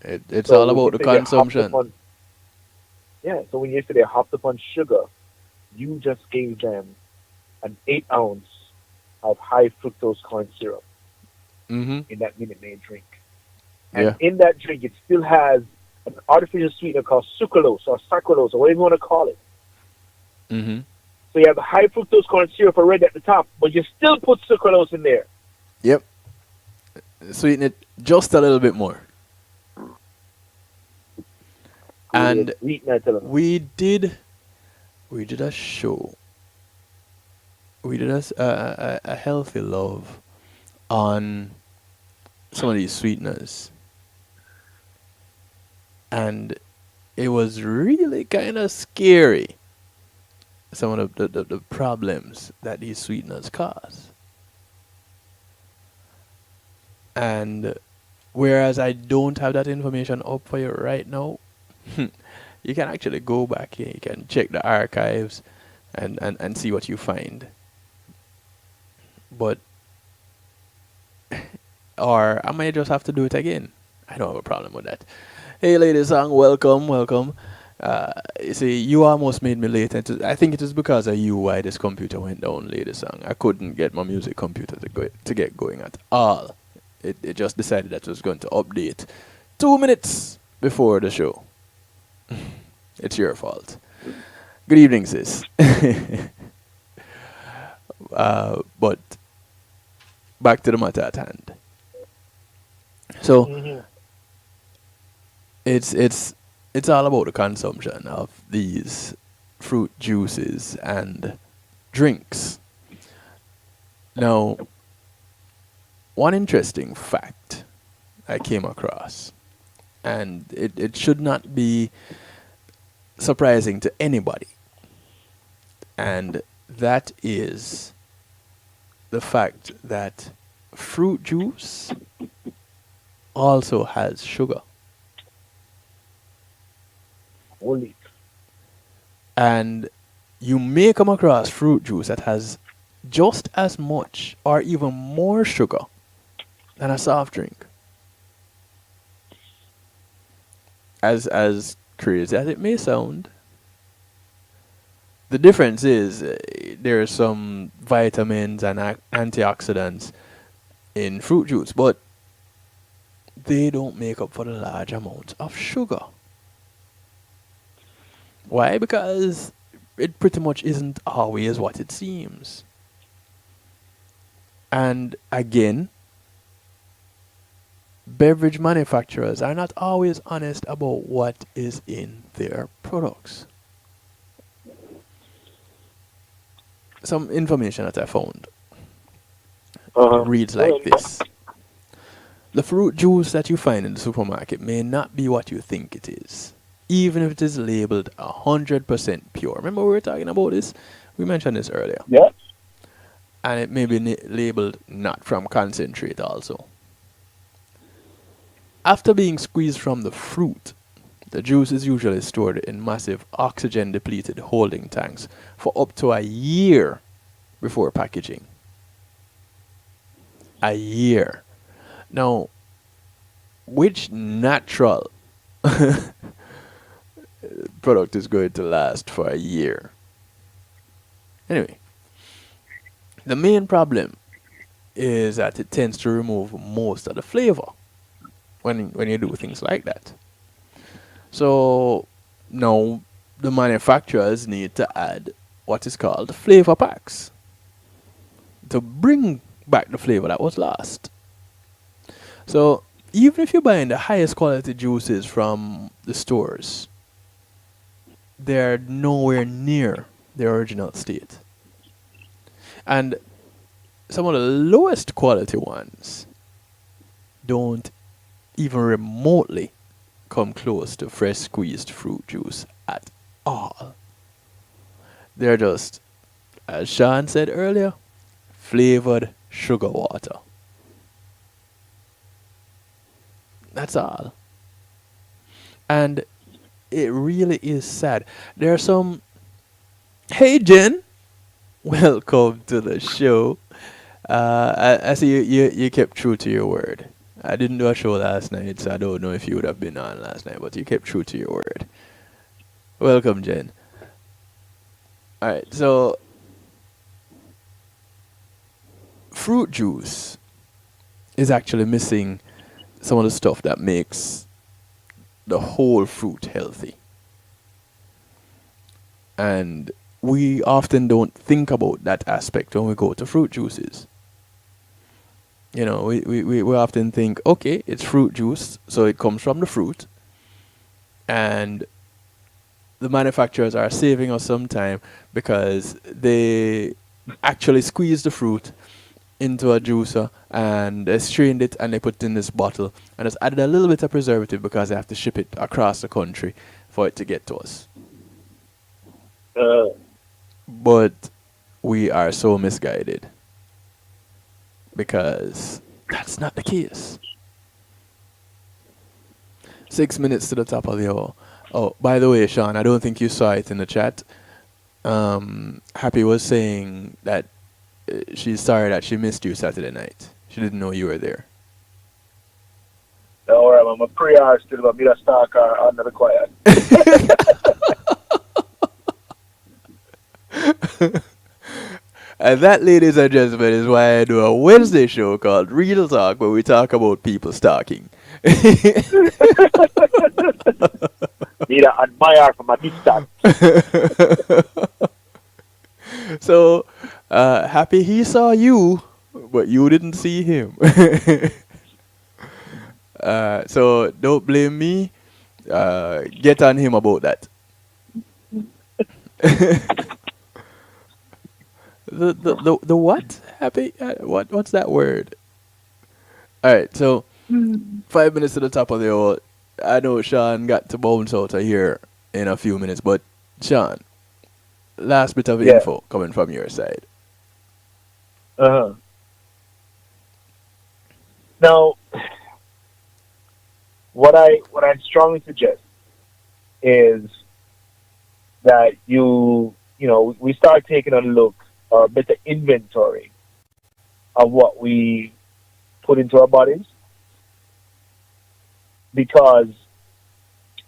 Speaker 1: It's all about the consumption.
Speaker 2: So when you say they hopped up on sugar, you just gave them an 8 ounce of high fructose corn syrup in that Minute Maid drink. And in that drink, it still has an artificial sweetener called sucralose or saccharose or whatever you want to call it.
Speaker 1: Mm-hmm.
Speaker 2: So you have the high fructose corn syrup already at the top, but you still put sucralose in there.
Speaker 1: Yep. Sweeten it just a little bit more. And we did a show. We did a healthy love on some of these sweeteners. And it was really kind of scary, some of the problems that these sweeteners cause. And whereas I don't have that information up for you right now, you can actually go back here, you can check the archives and see what you find. But, or I might just have to do it again. I don't have a problem with that. Hey, ladies, welcome. You see, you almost made me late. And I think it is because of you why this computer went down, ladies. I couldn't get my music computer to get going at all. It just decided that it was going to update 2 minutes before the show. It's your fault. Good evening, sis. But back to the matter at hand. So it's all about the consumption of these fruit juices and drinks. Now, one interesting fact I came across, and it should not be surprising to anybody, and that is the fact that fruit juice also has sugar.
Speaker 2: Only.
Speaker 1: And you may come across fruit juice that has just as much or even more sugar than a soft drink. As crazy as it may sound, the difference is there are some vitamins and antioxidants in fruit juice, but they don't make up for the large amount of sugar. Why? Because it pretty much isn't always what it seems. And again, beverage manufacturers are not always honest about what is in their products. Some information that I found reads like this. The fruit juice that you find in the supermarket may not be what you think it is, even if it is labeled 100% pure. Remember we were talking about this? We mentioned this earlier.
Speaker 2: Yeah.
Speaker 1: And it may be labeled not from concentrate also. After being squeezed from the fruit, the juice is usually stored in massive oxygen-depleted holding tanks for up to a year before packaging. A year. Now, which natural product is going to last for a year? Anyway, the main problem is that it tends to remove most of the flavor when you do things like that. So now the manufacturers need to add what is called flavor packs to bring back the flavor that was lost. So even if you're buying the highest quality juices from the stores, they're nowhere near their original state. And some of the lowest quality ones don't even remotely come close to fresh squeezed fruit juice at all. They're just, as Sean said earlier, flavored sugar water. That's all. And it really is sad. There are some... Hey, Jen. Welcome to the show. I see you kept true to your word. I didn't do a show last night, so I don't know if you would have been on last night, but you kept true to your word. Welcome, Jen. Alright, so fruit juice is actually missing some of the stuff that makes the whole fruit healthy. And we often don't think about that aspect when we go to fruit juices. You know, we often think, okay, it's fruit juice, so it comes from the fruit. And the manufacturers are saving us some time because they actually squeeze the fruit into a juicer and they strained it and they put it in this bottle and just added a little bit of preservative because they have to ship it across the country for it to get to us. But we are so misguided because that's not the case. 6 minutes to the top of the hour. Oh, by the way, Sean, I don't think you saw it in the chat. Happy was saying that she's sorry that she missed you Saturday night. She didn't know you were there.
Speaker 2: Don't worry, I'm a prayer still, but me the stalker under the quiet.
Speaker 1: And that, ladies and gentlemen, is why I do a Wednesday show called Real Talk, where we talk about people stalking.
Speaker 2: Need to admire from a distance.
Speaker 1: So, Happy he saw you, but you didn't see him. So, don't blame me. Get on him about that. The what? Happy? What's that word? All right, so 5 minutes to the top of the hour. I know Sean got to bounce out of here in a few minutes, but Sean, last bit of
Speaker 2: Yeah.
Speaker 1: info coming from your side.
Speaker 2: Uh-huh. Now, what I strongly suggest is that we start taking a look or a bit of inventory of what we put into our bodies, because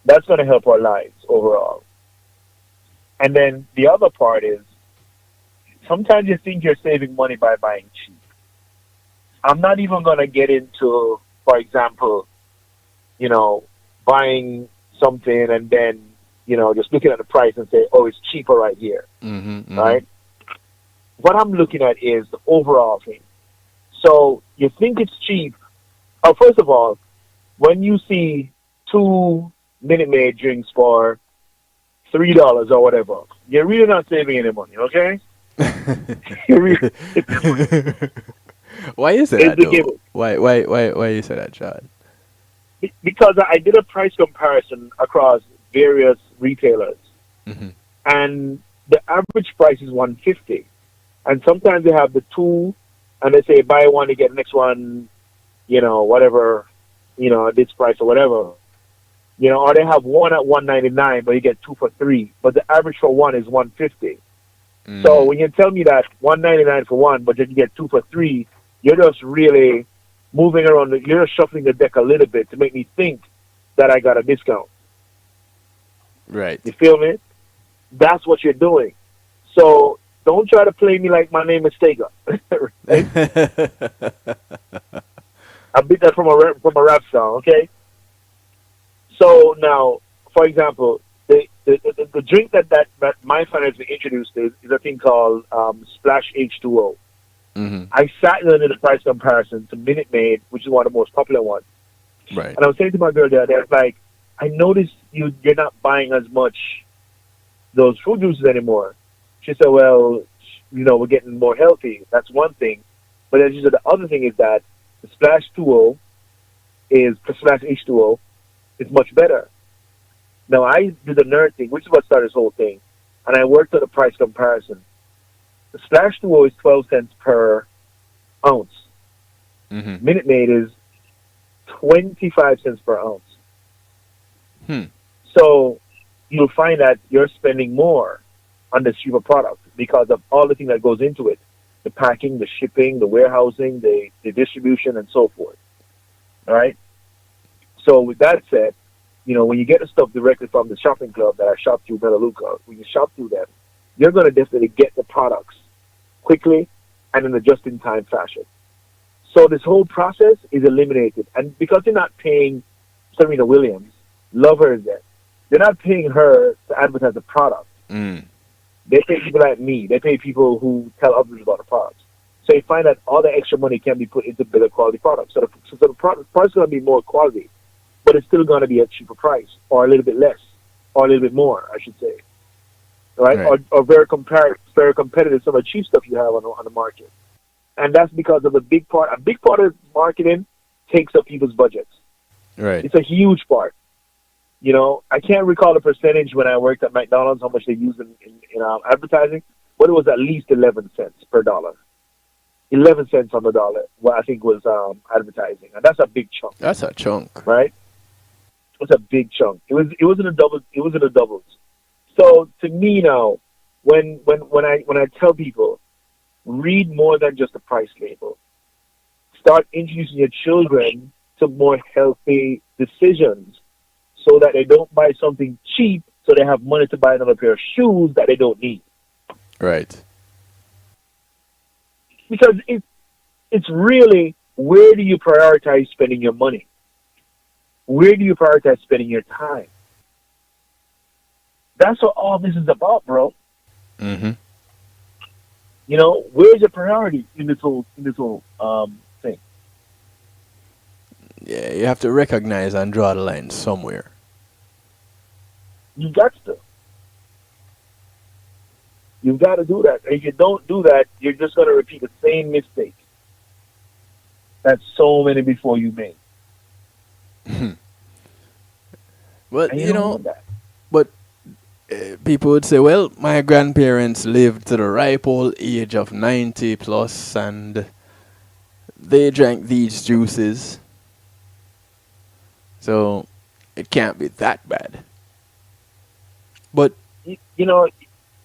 Speaker 2: that's going to help our lives overall. And then the other part is sometimes you think you're saving money by buying cheap. I'm not even going to get into, for example, buying something and then, just looking at the price and say, oh, it's cheaper right here. Right? What I'm looking at is the overall thing. So you think it's cheap. Oh, first of all, when you see 2 Minute Maid drinks for $3 or whatever, you're really not saving any money, okay? You're really,
Speaker 1: Why is it
Speaker 2: it's
Speaker 1: that
Speaker 2: the
Speaker 1: though?
Speaker 2: given.
Speaker 1: Why you say that, Sean?
Speaker 2: Because I did a price comparison across various retailers, and the average price is $150, and sometimes they have the two, and they say buy one to get next one, whatever, at this price or whatever, or they have one at $199, but you get two for $3, but the average for one is $150. So when you tell me that $199 for one, but then you get two for $3, you're just really moving around. You're shuffling the deck a little bit to make me think that I got a discount.
Speaker 1: Right.
Speaker 2: You feel me? That's what you're doing. So don't try to play me like my name is Stega. Right? I beat that from a rap song. Okay. So now, for example, the drink that my friend has introduced is a thing called Splash H2O. I sat in the price comparison to Minute Maid, which is one of the most popular ones.
Speaker 1: Right.
Speaker 2: And I was saying to my girl the other day, like, I noticed you're not buying as much those fruit juices anymore. She said, well, we're getting more healthy. That's one thing. But then she said the other thing is that the Splash Splash H2O is much better. Now, I did the nerd thing, which is what started this whole thing, and I worked on the price comparison. The Splash 2O is 12 cents per ounce. Minute Maid is 25 cents per ounce. So you'll find that you're spending more on the cheaper product because of all the things that goes into it. The packing, the shipping, the warehousing, the distribution, and so forth. All right? So with that said, when you get the stuff directly from the shopping club that I shop through Melaleuca, when you shop through them, you're going to definitely get the products quickly and in a just-in-time fashion. So this whole process is eliminated. And because you're not paying Serena Williams, love her then, they're not paying her to advertise the product. They pay people like me. They pay people who tell others about the products. So you find that all the extra money can be put into better quality products. So the product is going to be more quality, but it's still going to be a cheaper price, or a little bit less, or a little bit more, I should say. Right? Or very competitive, some of the cheap stuff you have on the market. And that's because of a big part of marketing takes up people's budgets.
Speaker 1: Right.
Speaker 2: It's a huge part. I can't recall the percentage when I worked at McDonald's, how much they used in advertising, but it was at least 11 cents per dollar. 11 cents on the dollar, what I think was advertising. And that's a big chunk.
Speaker 1: That's a chunk.
Speaker 2: Right? It's a big chunk. It was in the doubles. So to me now, when I tell people, read more than just the price label. Start introducing your children to more healthy decisions so that they don't buy something cheap so they have money to buy another pair of shoes that they don't need.
Speaker 1: Right.
Speaker 2: Because it's really, where do you prioritize spending your money? Where do you prioritize spending your time? That's what all this is about, bro. Where's your priority in this whole thing?
Speaker 1: Yeah, you have to recognize and draw the line somewhere.
Speaker 2: You got to. You've got to do that. If you don't do that, you're just going to repeat the same mistake that so many before you made.
Speaker 1: Well,
Speaker 2: And
Speaker 1: you know,
Speaker 2: want that.
Speaker 1: but people would say, well, my grandparents lived to the ripe old age of 90 plus and they drank these juices. So it can't be that bad. But
Speaker 2: You know,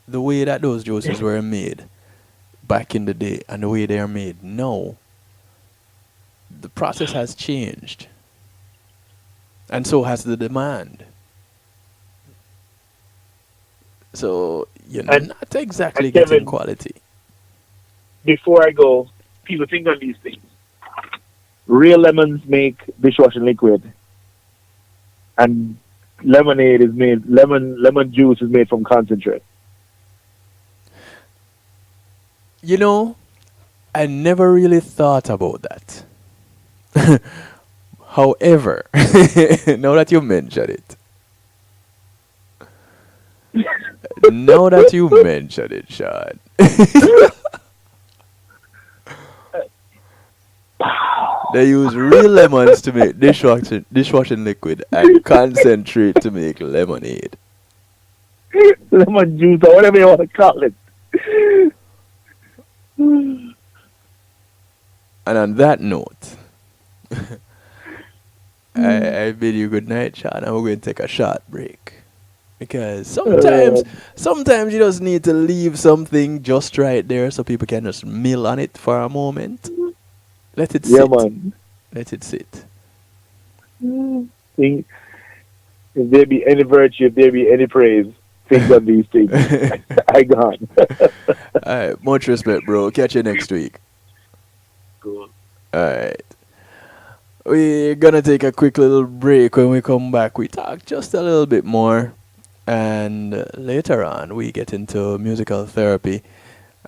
Speaker 1: the way that those juices were made back in the day and the way they are made now, the process has changed. And so has the demand. So you're not exactly
Speaker 2: and
Speaker 1: getting
Speaker 2: Kevin,
Speaker 1: quality.
Speaker 2: before I go, people think on these things. Real lemons make dishwashing liquid, and lemon juice is made from concentrate.
Speaker 1: You know, I never really thought about that. However, now that you mention it, Sean, they use real lemons to make dishwashing liquid and concentrate to make lemonade.
Speaker 2: Lemon juice or whatever you want to call it.
Speaker 1: And on that note, I bid you good night, Sean, and we're going to take a short break. Because sometimes you just need to leave something just right there so people can just mill on it for a moment. Let it sit.
Speaker 2: Yeah, man.
Speaker 1: Let it sit.
Speaker 2: Think, if there be any virtue, if there be any praise, think on these things. I gone.
Speaker 1: Alright, much respect, bro. Catch you next week.
Speaker 2: Cool.
Speaker 1: Alright. We're gonna take a quick little break. When we come back, we talk just a little bit more. And later on, we get into musical therapy.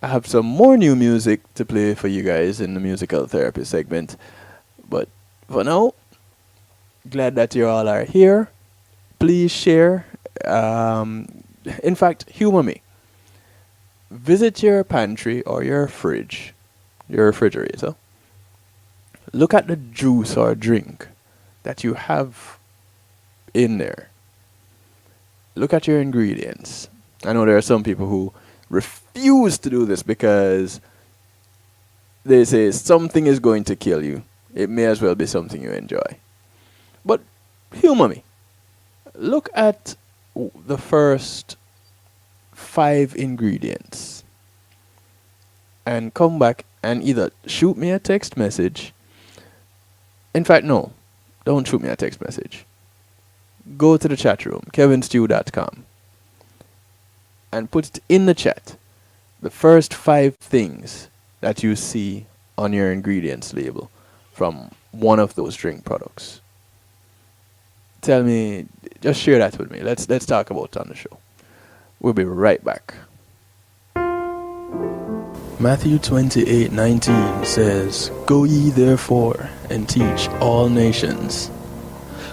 Speaker 1: I have some more new music to play for you guys in the musical therapy segment. But for now, glad that you all are here. Please share. In fact, humor me. Visit your pantry or your fridge, your refrigerator. Look at the juice or drink that you have in there. Look at your ingredients. I know there are some people who refuse to do this because they say something is going to kill you. It may as well be something you enjoy. But humor me. Look at the first 5 ingredients and come back and either shoot me a text message. In fact, no, don't shoot me a text message. Go to the chat room, kevinstew.com, and put it in the chat. The first 5 things that you see on your ingredients label from one of those drink products. Tell me, just share that with me. Let's talk about it on the show. We'll be right back. Matthew 28:19 says, "Go ye therefore and teach all nations."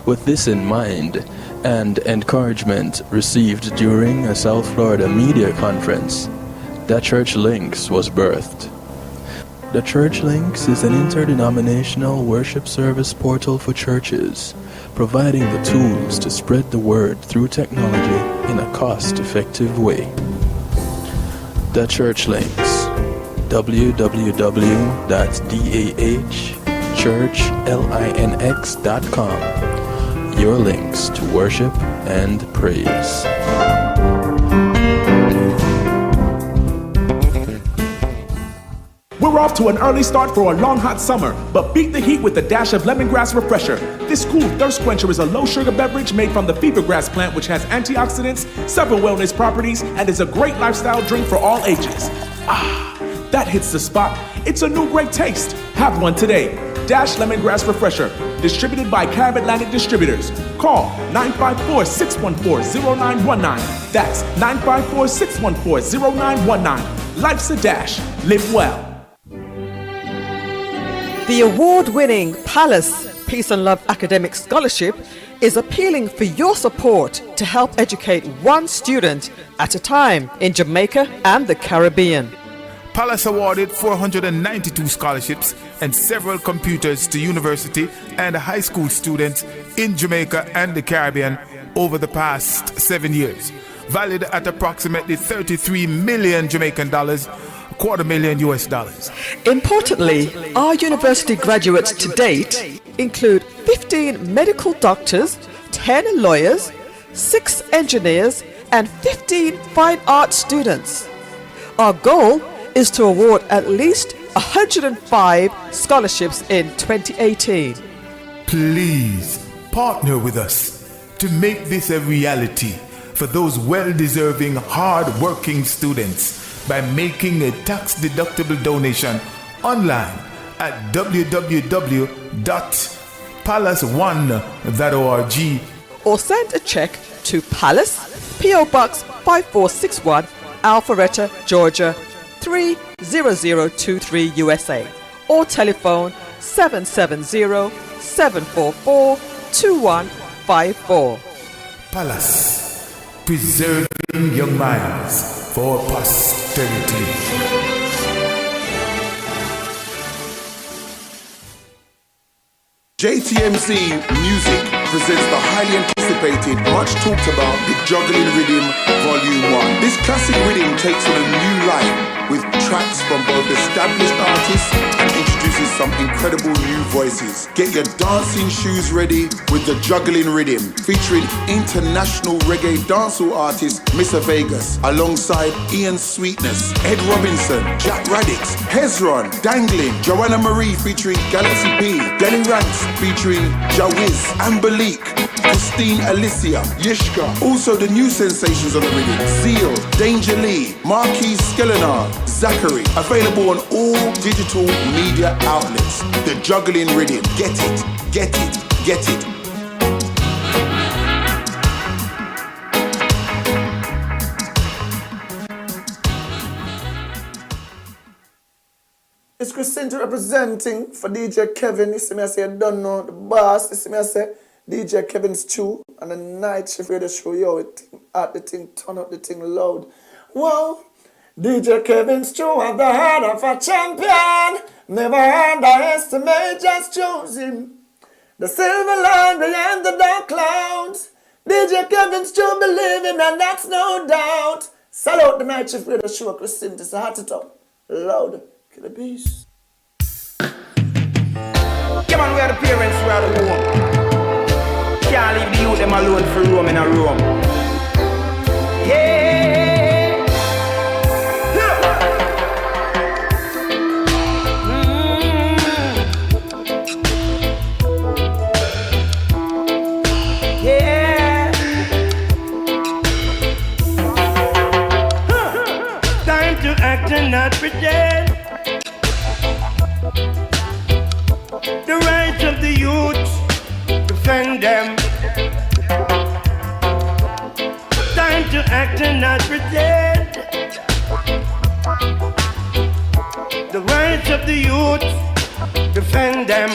Speaker 1: With this in mind, and encouragement received during a South Florida media conference, The Church Links was birthed. The Church Links is an interdenominational worship service portal for churches, providing the tools to spread the word through technology in a cost-effective way. The Church Links, www.dahchurchlinx.com. Your links to worship and praise.
Speaker 9: We're off to an early start for a long hot summer, but beat the heat with a dash of lemongrass refresher. This cool thirst quencher is a low sugar beverage made from the fevergrass plant, which has antioxidants, several wellness properties, and is a great lifestyle drink for all ages. Ah, that hits the spot. It's a new great taste. Have one today. Dash Lemongrass Refresher, distributed by Carib Atlantic Distributors. Call 954-614-0919. That's 954-614-0919. Life's a dash. Live well.
Speaker 10: The award-winning Palace Peace and Love Academic Scholarship is appealing for your support to help educate one student at a time in Jamaica and the Caribbean.
Speaker 11: Palace awarded 492 scholarships and several computers to university and high school students in Jamaica and the Caribbean over the past 7 years, valued at approximately 33 million Jamaican dollars, $250,000 US.
Speaker 10: Importantly, our university graduates to date include 15 medical doctors, 10 lawyers, 6 engineers, and 15 fine arts students. Our goal is to award at least 105 scholarships in 2018.
Speaker 11: Please partner with us to make this a reality for those well-deserving, hard-working students by making a tax-deductible donation online at www.palace1.org
Speaker 10: or send a check to Palace, P.O. Box 5461, Alpharetta, Georgia 30023 USA, or telephone 770-744-2154.
Speaker 11: Palace, preserving young minds for posterity.
Speaker 12: JTMC Music presents the highly anticipated, much talked about, the Juggling Rhythm Volume 1. This classic rhythm takes on a new life with tracks from both established artists and introduces some incredible new voices. Get your dancing shoes ready with the Juggling Rhythm, featuring international reggae dancehall artist Mr. Vegas, alongside Ian Sweetness, Ed Robinson, Jack Radix, Hezron, Dangling, Joanna Marie featuring Galaxy B, Denny Ranks featuring Jawiz, Amberleek, Christine Alicia, Yishka. Also the new sensations on the rhythm: Zeal, Danger Lee, Marquis Skelenar, Zachary. Available on all digital media outlets. The Juggling Rhythm. Get it, get it, get it.
Speaker 13: It's Christina representing for DJ Kevin. You see me, I say, I don't know the boss. You see me, I say, DJ Kevin Stew and the night shift radio show. Yo, it at the thing, turn up the thing loud. Whoa, DJ Kevin Stew have the heart of a champion. Never underestimate, just choose him. The silver line behind the dark clouds. DJ Kevin Stew believe him, and that's no doubt. Salute the night shift radio show, Christina. It's a heart it up. Loud. Kill the beast.
Speaker 14: Come on, we are the parents, we are the home. Can't leave the youth them alone for room in a room. Yeah. Yeah. Time to act and not pretend. The rights of the youth, defend them. Time to act and not pretend. The rights of the youth, defend them.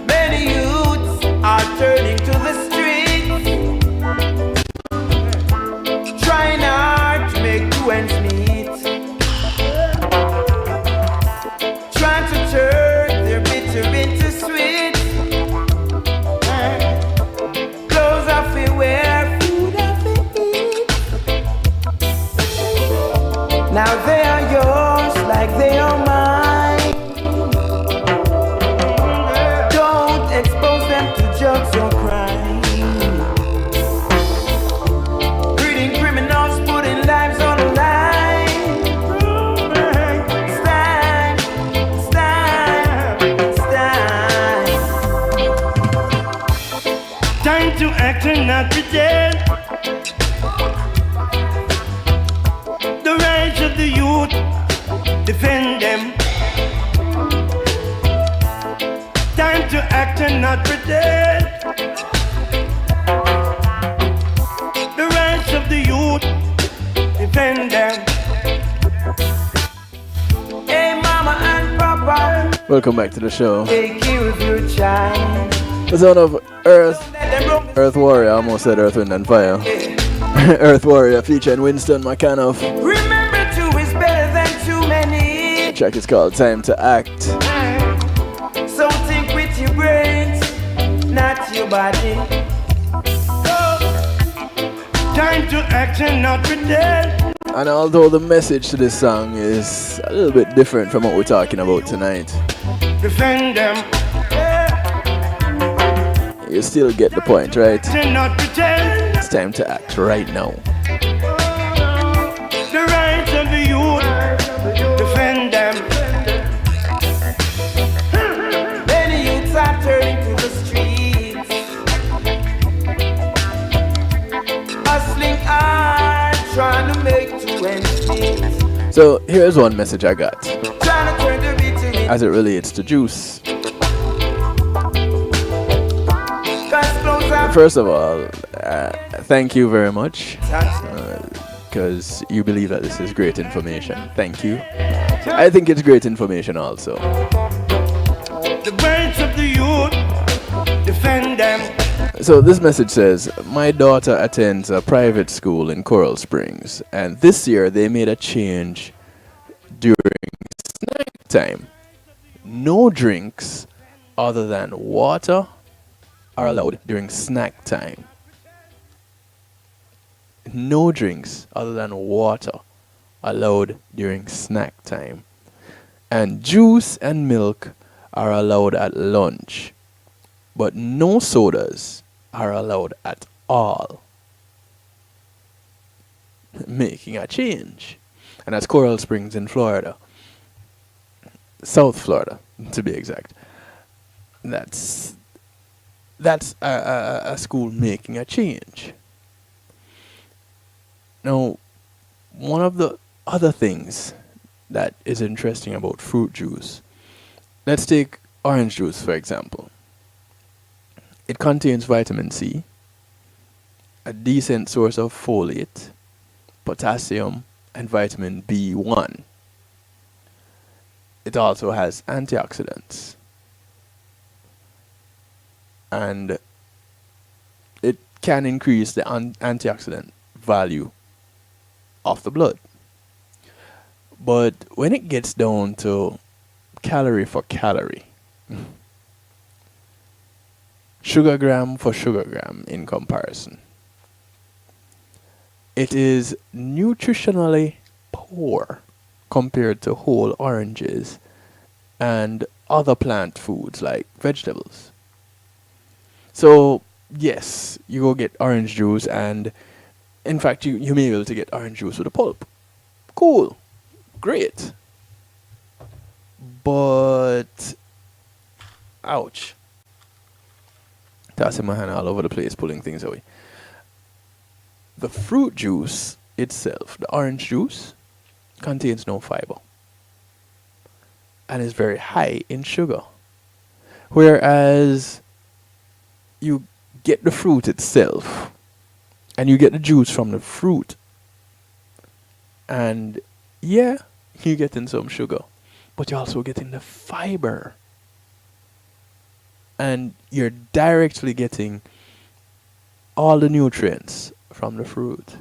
Speaker 14: Many youths are turning to the streets, trying hard to make two ends meet. Turn their bitter into sweet. Clothes off they wear, food off they eat. Now they are yours like they are mine. Don't expose them to drugs or crime. Breeding criminals, putting lives on the line. To act and not pretend. The rights of the youth, defend them. Time to act and not pretend. The rights of the youth, defend them. Hey mama and papa,
Speaker 1: Welcome back to the show.
Speaker 14: Take care of your child.
Speaker 1: The son of Earth Warrior, I almost said Earth, Wind and Fire. Earth Warrior featuring Winston McAnuff.
Speaker 14: Remember, two is better than too many.
Speaker 1: The track is called Time to Act.
Speaker 14: So think with your brains, not your body. Time to act and not pretend.
Speaker 1: And although the message to this song is a little bit different from what we're talking about tonight,
Speaker 14: defend them.
Speaker 1: You still get the point, right?
Speaker 14: Not pretend.
Speaker 1: It's time to act right now.
Speaker 14: The rights of the youth, defend them. Many youths are turning to the streets, hustling hard, trying to make two ends meet.
Speaker 1: So here's one message I got
Speaker 14: Trying to turn the beat to
Speaker 1: as it relates to juice. First of all, thank you very much, because you believe that this is great information. Thank you. I think it's great information also.
Speaker 14: the rights of the youth, defend them.
Speaker 1: So this message says, my daughter attends a private school in Coral Springs, and this year they made a change during snack time. No drinks other than water are allowed during snack time. No drinks other than water allowed during snack time. And juice and milk are allowed at lunch. But no sodas are allowed at all. Making a change. And that's Coral Springs in Florida. South Florida, to be exact. That's a school making a change. Now, one of the other things that is interesting about fruit juice, let's take orange juice for example. It contains vitamin C, a decent source of folate, potassium, and vitamin B1. It also has antioxidants. And it can increase the antioxidant value of the blood. But when it gets down to calorie for calorie, sugar gram for sugar gram in comparison, it is nutritionally poor compared to whole oranges and other plant foods like vegetables. So, yes, you go get orange juice, and in fact, you may be able to get orange juice with a pulp. Cool. Great. But, ouch. Tossing my hand all over the place, pulling things away. The fruit juice itself, the orange juice, contains no fiber and is very high in sugar. Whereas you get the fruit itself and you get the juice from the fruit, and yeah, you're getting some sugar, but you're also getting the fiber, and you're directly getting all the nutrients from the fruit.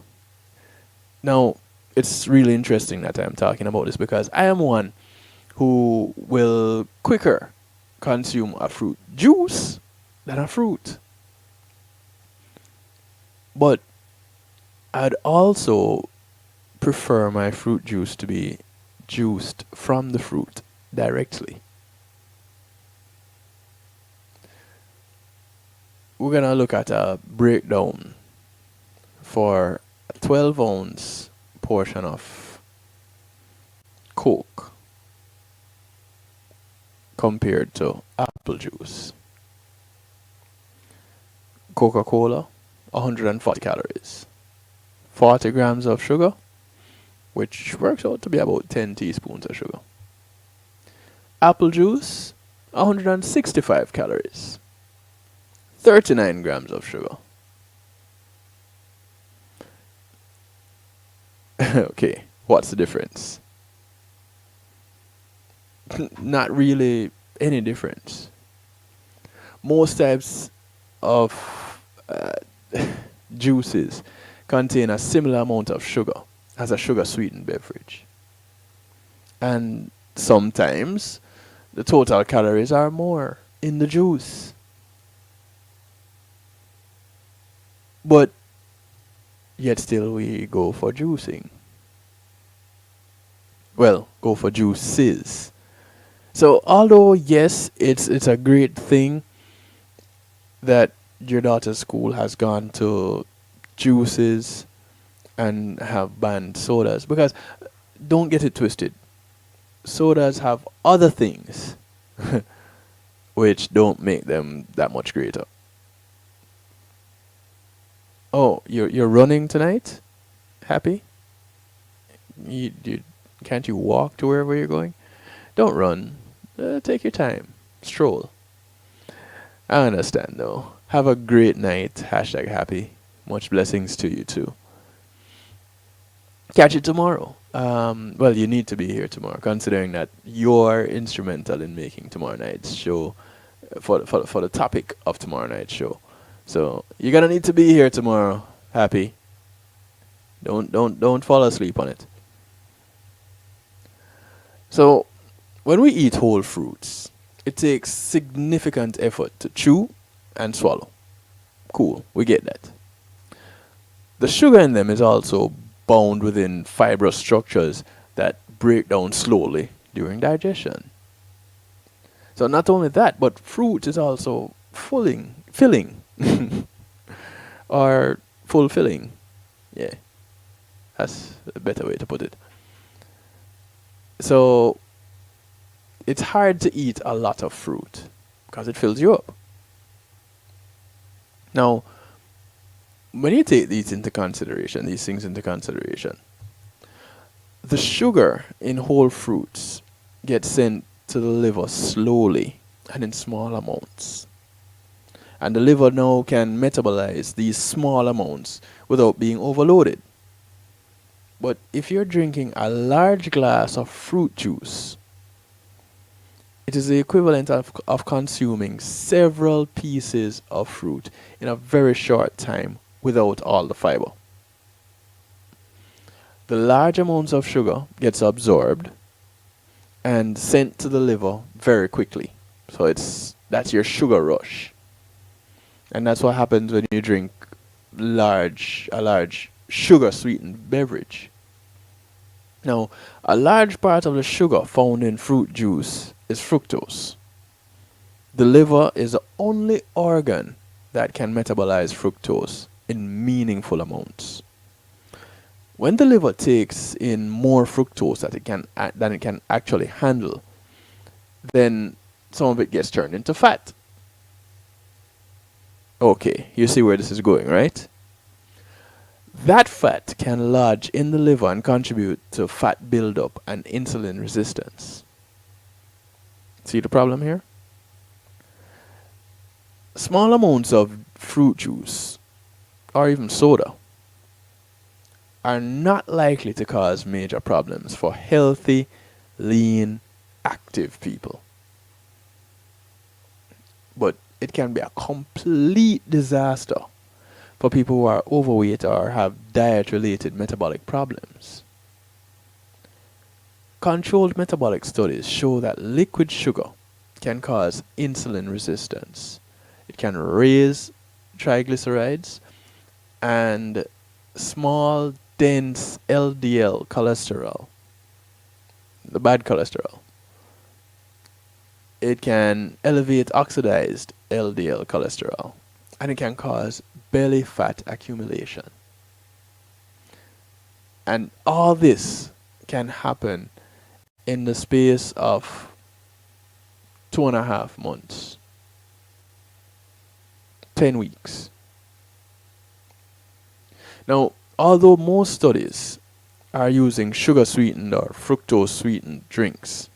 Speaker 1: Now, it's really interesting that I'm talking about this because I am one who will quicker consume a fruit juice than a fruit. But I'd also prefer my fruit juice to be juiced from the fruit directly. We're going to look at a breakdown for a 12-ounce portion of Coke compared to apple juice. Coca-Cola, 140 calories. 40 grams of sugar, which works out to be about 10 teaspoons of sugar. Apple juice, 165 calories. 39 grams of sugar. Okay, what's the difference? Not really any difference. Most types of juices contain a similar amount of sugar as a sugar sweetened beverage. And sometimes the total calories are more in the juice. But yet still we go for juicing. Well, go for juices. So although yes, it's a great thing that your daughter's school has gone to juices and have banned sodas, because don't get it twisted. Sodas have other things which don't make them that much greater. Oh, you're running tonight? Happy? You can't you walk to wherever you're going? Don't run. Take your time. Stroll. I understand though. Have a great night. Hashtag happy. Much blessings to you too. Catch you tomorrow. Well, you need to be here tomorrow, considering that you're instrumental in making tomorrow night's show for the topic of tomorrow night's show. So you're gonna need to be here tomorrow. Happy. Don't fall asleep on it. So when we eat whole fruits, it takes significant effort to chew and swallow. Cool, we get that. The sugar in them is also bound within fibrous structures that break down slowly during digestion. So not only that, but fruit is also filling or fulfilling. Yeah, that's a better way to put it. So it's hard to eat a lot of fruit because it fills you up. Now, when you take these things into consideration, the sugar in whole fruits gets sent to the liver slowly and in small amounts. And the liver now can metabolize these small amounts without being overloaded. But if you're drinking a large glass of fruit juice, it is the equivalent of consuming several pieces of fruit in a very short time without all the fiber. The large amounts of sugar gets absorbed and sent to the liver very quickly. So that's your sugar rush. And that's what happens when you drink a large sugar sweetened beverage. Now, a large part of the sugar found in fruit juice is fructose. The liver is the only organ that can metabolize fructose in meaningful amounts. When the liver takes in more fructose than it can actually handle, then some of it gets turned into fat. Okay, you see where this is going, right? That fat can lodge in the liver and contribute to fat buildup and insulin resistance. See the problem here? Small amounts of fruit juice or even soda are not likely to cause major problems for healthy, lean, active people. But it can be a complete disaster for people who are overweight or have diet-related metabolic problems. Controlled metabolic studies show that liquid sugar can cause insulin resistance. It can raise triglycerides and small, dense LDL cholesterol, the bad cholesterol. It can elevate oxidized LDL cholesterol, and it can cause belly fat accumulation. And all this can happen in the space of 2.5 months, 10 weeks. Now, although most studies are using sugar sweetened or fructose sweetened drinks,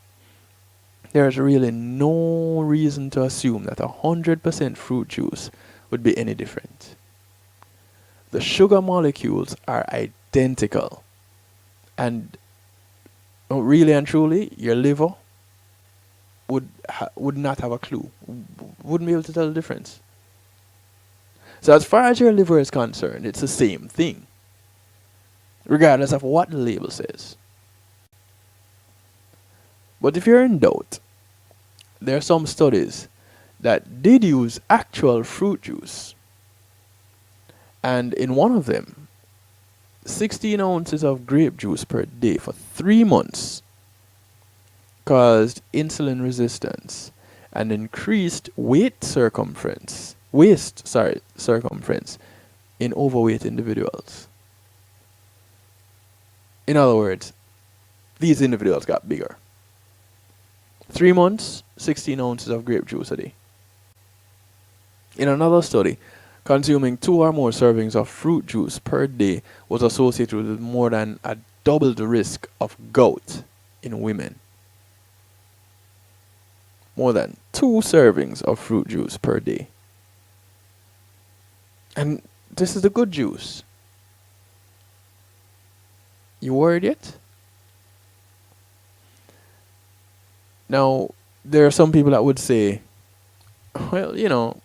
Speaker 1: there's really no reason to assume that 100% fruit juice would be any different. The sugar molecules are identical, and really and truly, your liver would not have a clue, wouldn't be able to tell the difference. So as far as your liver is concerned, it's the same thing, regardless of what the label says. But if you're in doubt, there are some studies that did use actual fruit juice, and in one of them, 16 ounces of grape juice per day for 3 months caused insulin resistance and increased waist circumference in overweight individuals. In other words, these individuals got bigger. 3 months, 16 ounces of grape juice a day. In another study, consuming 2 or more servings of fruit juice per day was associated with more than a double the risk of gout in women. More than 2 servings of fruit juice per day. And this is the good juice. You worried yet? Now, there are some people that would say, well, you know,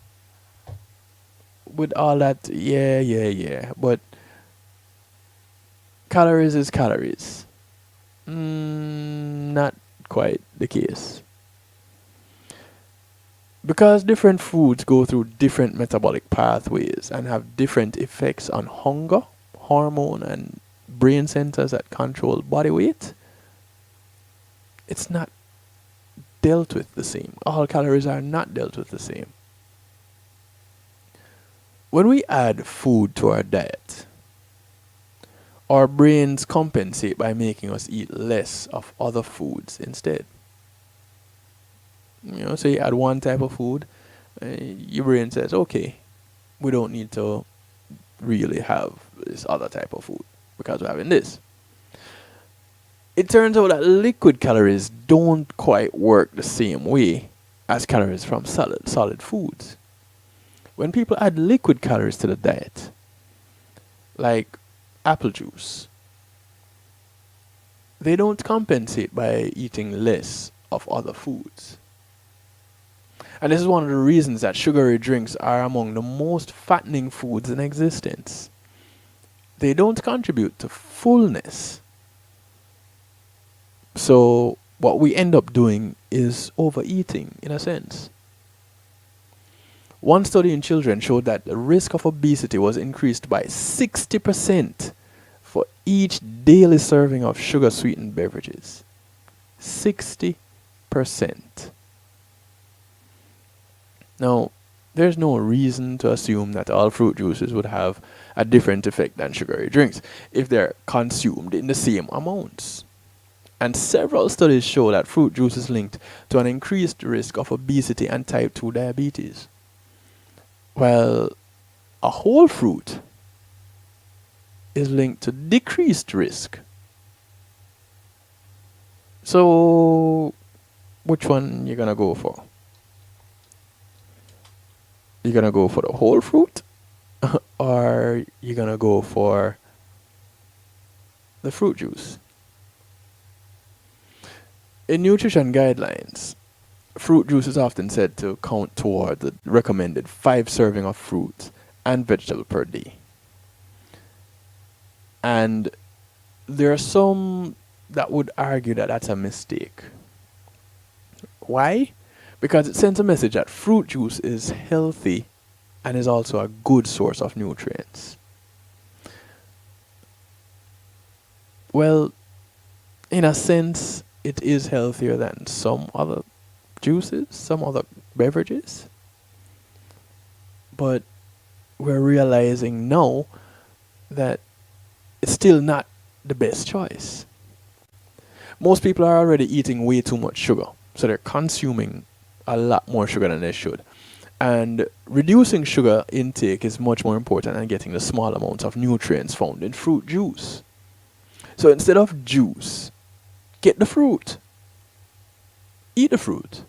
Speaker 1: with all that, yeah, but calories is calories. Not quite the case. Because different foods go through different metabolic pathways and have different effects on hunger, hormone, and brain centers that control body weight, it's not dealt with the same. All calories are not dealt with the same. When we add food to our diet, our brains compensate by making us eat less of other foods instead. You know, so you add one type of food, your brain says, okay, we don't need to really have this other type of food because we're having this. It turns out that liquid calories don't quite work the same way as calories from solid foods. When people add liquid calories to the diet, like apple juice, they don't compensate by eating less of other foods. And this is one of the reasons that sugary drinks are among the most fattening foods in existence. They don't contribute to fullness. So what we end up doing is overeating, in a sense. One study in children showed that the risk of obesity was increased by 60% for each daily serving of sugar-sweetened beverages. 60%. Now, there's no reason to assume that all fruit juices would have a different effect than sugary drinks if they're consumed in the same amounts. And several studies show that fruit juice is linked to an increased risk of obesity and type 2 diabetes. While a whole fruit is linked to decreased risk. So, which one you gonna go for? You gonna go for the whole fruit? Or you gonna go for the fruit juice? In nutrition guidelines, fruit juice is often said to count toward the recommended 5 serving of fruit and vegetable per day. And there are some that would argue that that's a mistake. Why? Because it sends a message that fruit juice is healthy and is also a good source of nutrients. Well, in a sense, it is healthier than some other juices, some other beverages. But we're realizing now that it's still not the best choice. Most people are already eating way too much sugar, so they're consuming a lot more sugar than they should. And reducing sugar intake is much more important than getting the small amounts of nutrients found in fruit juice. So instead of juice, get the fruit. Eat the fruit.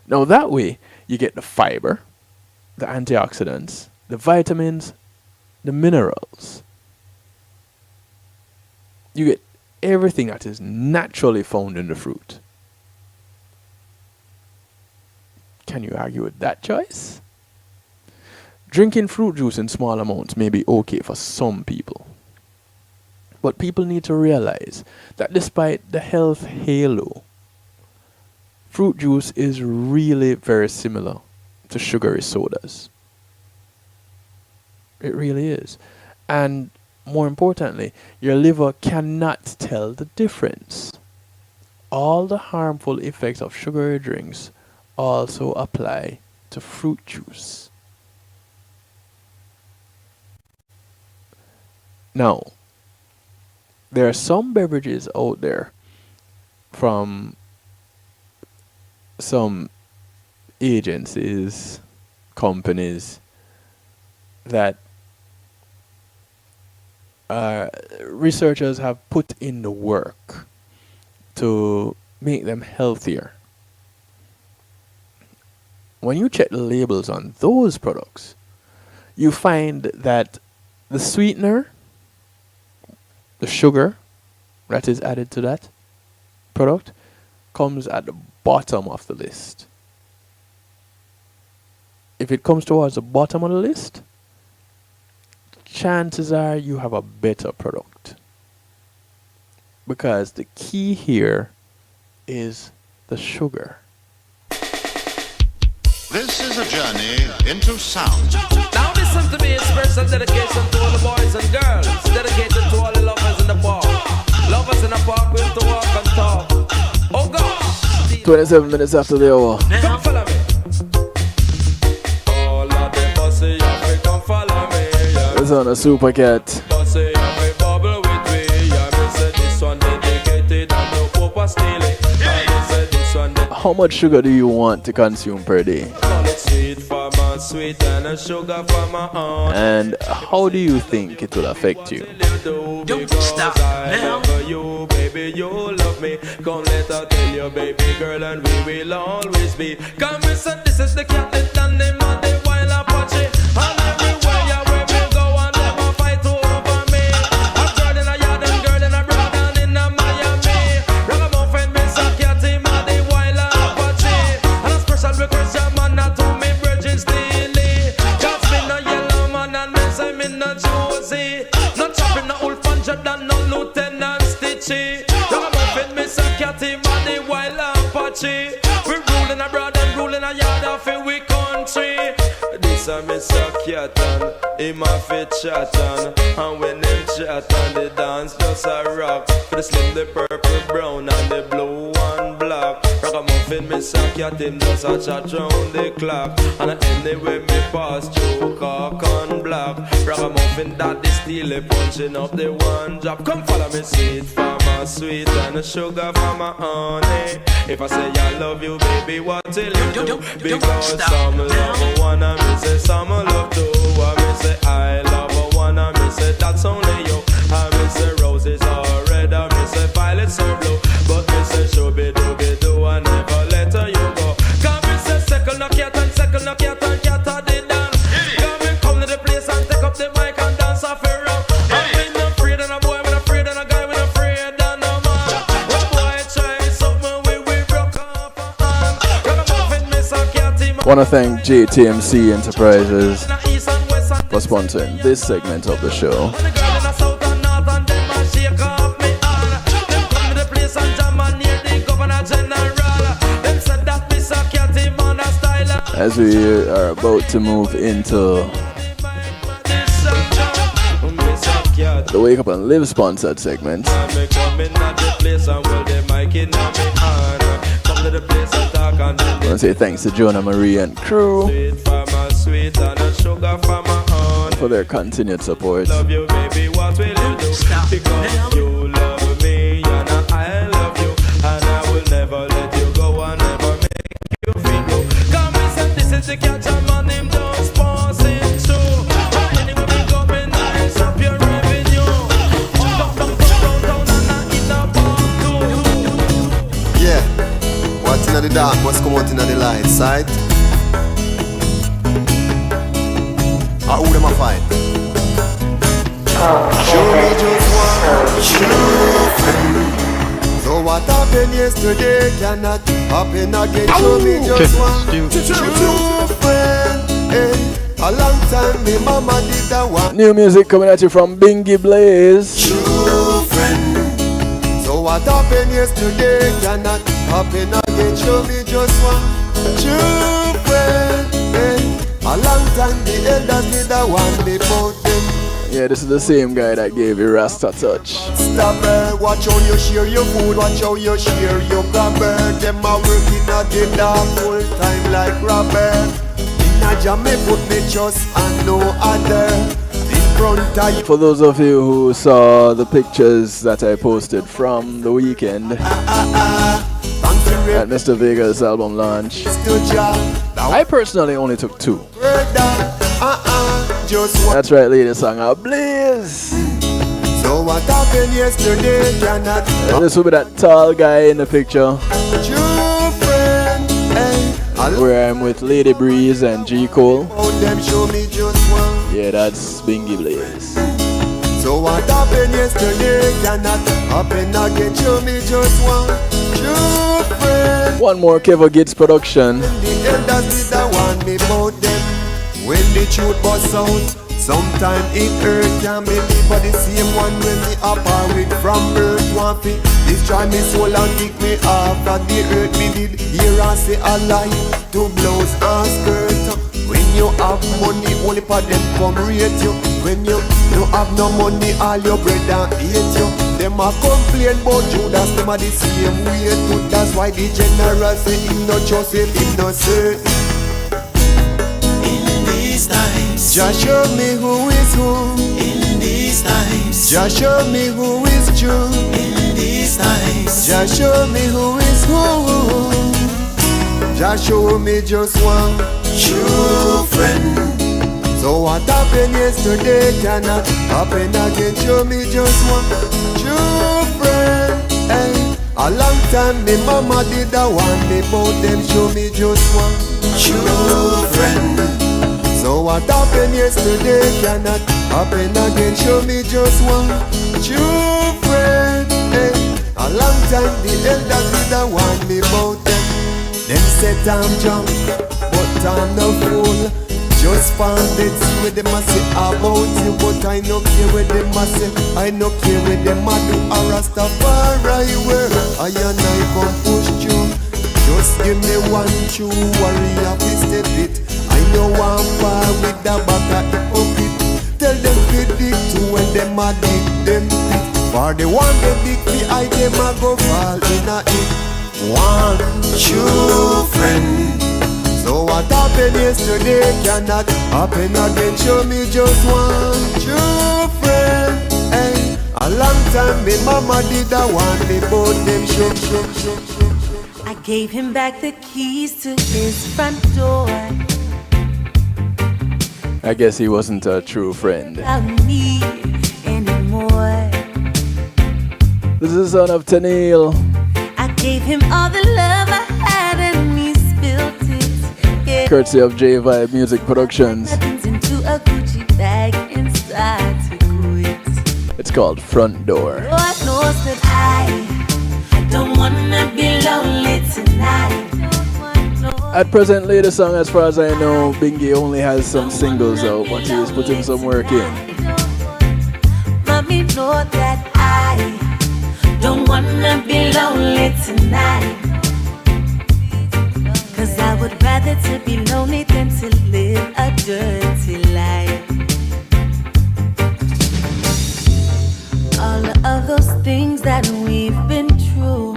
Speaker 1: Now that way, you get the fiber, the antioxidants, the vitamins, the minerals. You get everything that is naturally found in the fruit. Can you argue with that choice? Drinking fruit juice in small amounts may be okay for some people. But people need to realize that despite the health halo, fruit juice is really very similar to sugary sodas. It really is. And more importantly, your liver cannot tell the difference. All the harmful effects of sugary drinks also apply to fruit juice. Now, there are some beverages out there from some agencies, companies that researchers have put in the work to make them healthier. When you check the labels on those products, you find that the sweetener, the sugar that is added to that product, comes at the bottom of the list. If it comes towards the bottom of the list, chances are you have a better product. Because the key here is the sugar.
Speaker 15: This is a journey into sound.
Speaker 16: Now listen to me, it's special dedication to all the boys and girls. Dedicated to all the lovers in the park. Lovers in the park with to walk and talk. Oh gosh.
Speaker 1: 27 minutes after the hour.
Speaker 16: Come follow me. All of them bossy, come follow me.
Speaker 1: It's on a super cat.
Speaker 16: Bossy, bubble with me. I said this one dedicated and no popa stealing. I said this one.
Speaker 1: How much sugar do you want to consume per day?
Speaker 16: Sweet for my sweet and a sugar for my own.
Speaker 1: And how do you think it will affect you?
Speaker 16: Don't stop now. You, baby, you love me. Come let her tell you, baby girl, and we will always be. Come listen, this is the cat that done them on the wild Apache. And everywhere you where me go and them a fight over me. A girl in a yard and girl in a broad and in a Miami. Ragamuffin, Miss a cat him on the wild Apache. And a special request your man not to me Virgin Steely. Just me no yellow man and me say me no Josie. No chopping no old fan Jordan no Lieutenant Stitchy. Ragamuffin, Miss a cat him on the wild Apache. We ruling abroad and ruling a yard of we country. This a Miss a cat and him a fit chat and when him chat and the dance just a rock. For the slim, the purple, brown and the blue and black. Ragamuffin, Miss a cat him just a chat round the clock. And anyway me pass through cock and black. Ragamuffin that is still punching up the one drop. Come follow me sweet for my sweet and the sugar for my honey. If I say I love you baby what will you do? Because some love one and me say some love two. And me say I love one and me say that's only you. And me say roses are red and me say violets are blue. But me say shooby dooby doo and never let her you go. Come me say second no cat and second no cat and cat a the dance. Come me come to the place and take up the mic and dance off a round. I'm not afraid and a boy when afraid and a guy when afraid and a man. When boy try something we broke off a hand. Ragamuffin miss a cat him.
Speaker 1: Want to thank JTMC Enterprises for sponsoring this segment of the show. As we are about to move into the Wake Up and Live sponsored segment, I want to say thanks to Jonah Marie and crew for their continued support.
Speaker 16: Love you, baby, what will you do? Because you love me and I love you, and I will never let you go and never make you feel low. Come and say this is the catch a man him just passing through. Anyway we go and nice up your revenue. Down and in a part two.
Speaker 17: Yeah, what's in the dark must come out in the light side. Who them a fight? Show me just one truth. Though what happened yesterday cannot happen again. Show me just one true friend. Hey, a long time me mama did that one.
Speaker 1: New music coming at you from Bingy Blaze.
Speaker 17: True friend. So what happened yesterday cannot happen again. Show me just one true friend. Hey, a long time the elders did that one before them.
Speaker 1: Yeah, this is the same guy that gave you Rasta Touch.
Speaker 17: Stop watch how you share your food, watch how you share your grabber. Them are working at the dark full time like rubber. In a jam me put me just and no other. In front of you.
Speaker 1: For those of you who saw the pictures that I posted from the weekend at Mr. Vega's album launch, I personally only took 2. That's right, lady, song Blaze.
Speaker 17: So what happened yesterday cannot
Speaker 1: This will be that tall guy in the picture where I'm with Lady Breeze and G. Cole. Yeah, that's Bingy Blaze.
Speaker 17: So what happened yesterday cannot happen again. Show me just one true friend.
Speaker 1: One more Kevin Gates production.
Speaker 17: The elders did that one before them. When the truth busts out, sometimes it hurt. Can't believe for the same one when me apart with from birth. One thing, destroy me soul and kick me off of the earth. Me did hear and say a lie to blouse and skirt. When you have money, only for them come rate you. When you don't have no money, all your brother hate you. Them a complain about Judas, them a the same way too. That's why the general say him no trust him, him no certain. Times. Just show me who is who in these times. Just show me who is true in these times. Just show me who is who. Just show me just one true friend. So what happened yesterday cannot happen again. Show me just one true friend. Hey, a long time me mama did that one before them. Show me just one true friend. So what happened yesterday cannot happen again. Show me just one true friend. Hey, a long time the elders did the one before them. Them said I'm drunk, but I'm no fool. Just found it, see what them a say about you. But I no care what them a say, I no care what them a do. A Rastafari where I and I come push through. Just give me one true warrior, please step it. I know I'm far with the back of hypocrite. Tell them to dig to when them a dig them pit. For the one they dig me, I them a go fall in a it. One true friend. So what happened yesterday cannot happen again. Show me just one true friend. Hey, a long time me mama did that one before them show.
Speaker 8: I gave him back the keys to his front door.
Speaker 1: I guess he wasn't a true friend.
Speaker 8: Without me anymore.
Speaker 1: This is the son of Tennille.
Speaker 8: I gave him all the love I had and he spilled it. Yeah.
Speaker 1: Courtesy of J Vibe Music Productions.
Speaker 8: Into a Gucci bag and start to quit.
Speaker 1: It's called Front Door.
Speaker 8: Lord knows that I don't wanna be lonely tonight.
Speaker 1: At present, latest song, as far as I know, Bingy only has some singles out, but he is putting some work in.
Speaker 8: Mommy know that I don't wanna be lonely tonight. 'Cause I would rather to be lonely than to live a dirty life. All of those things that we've been through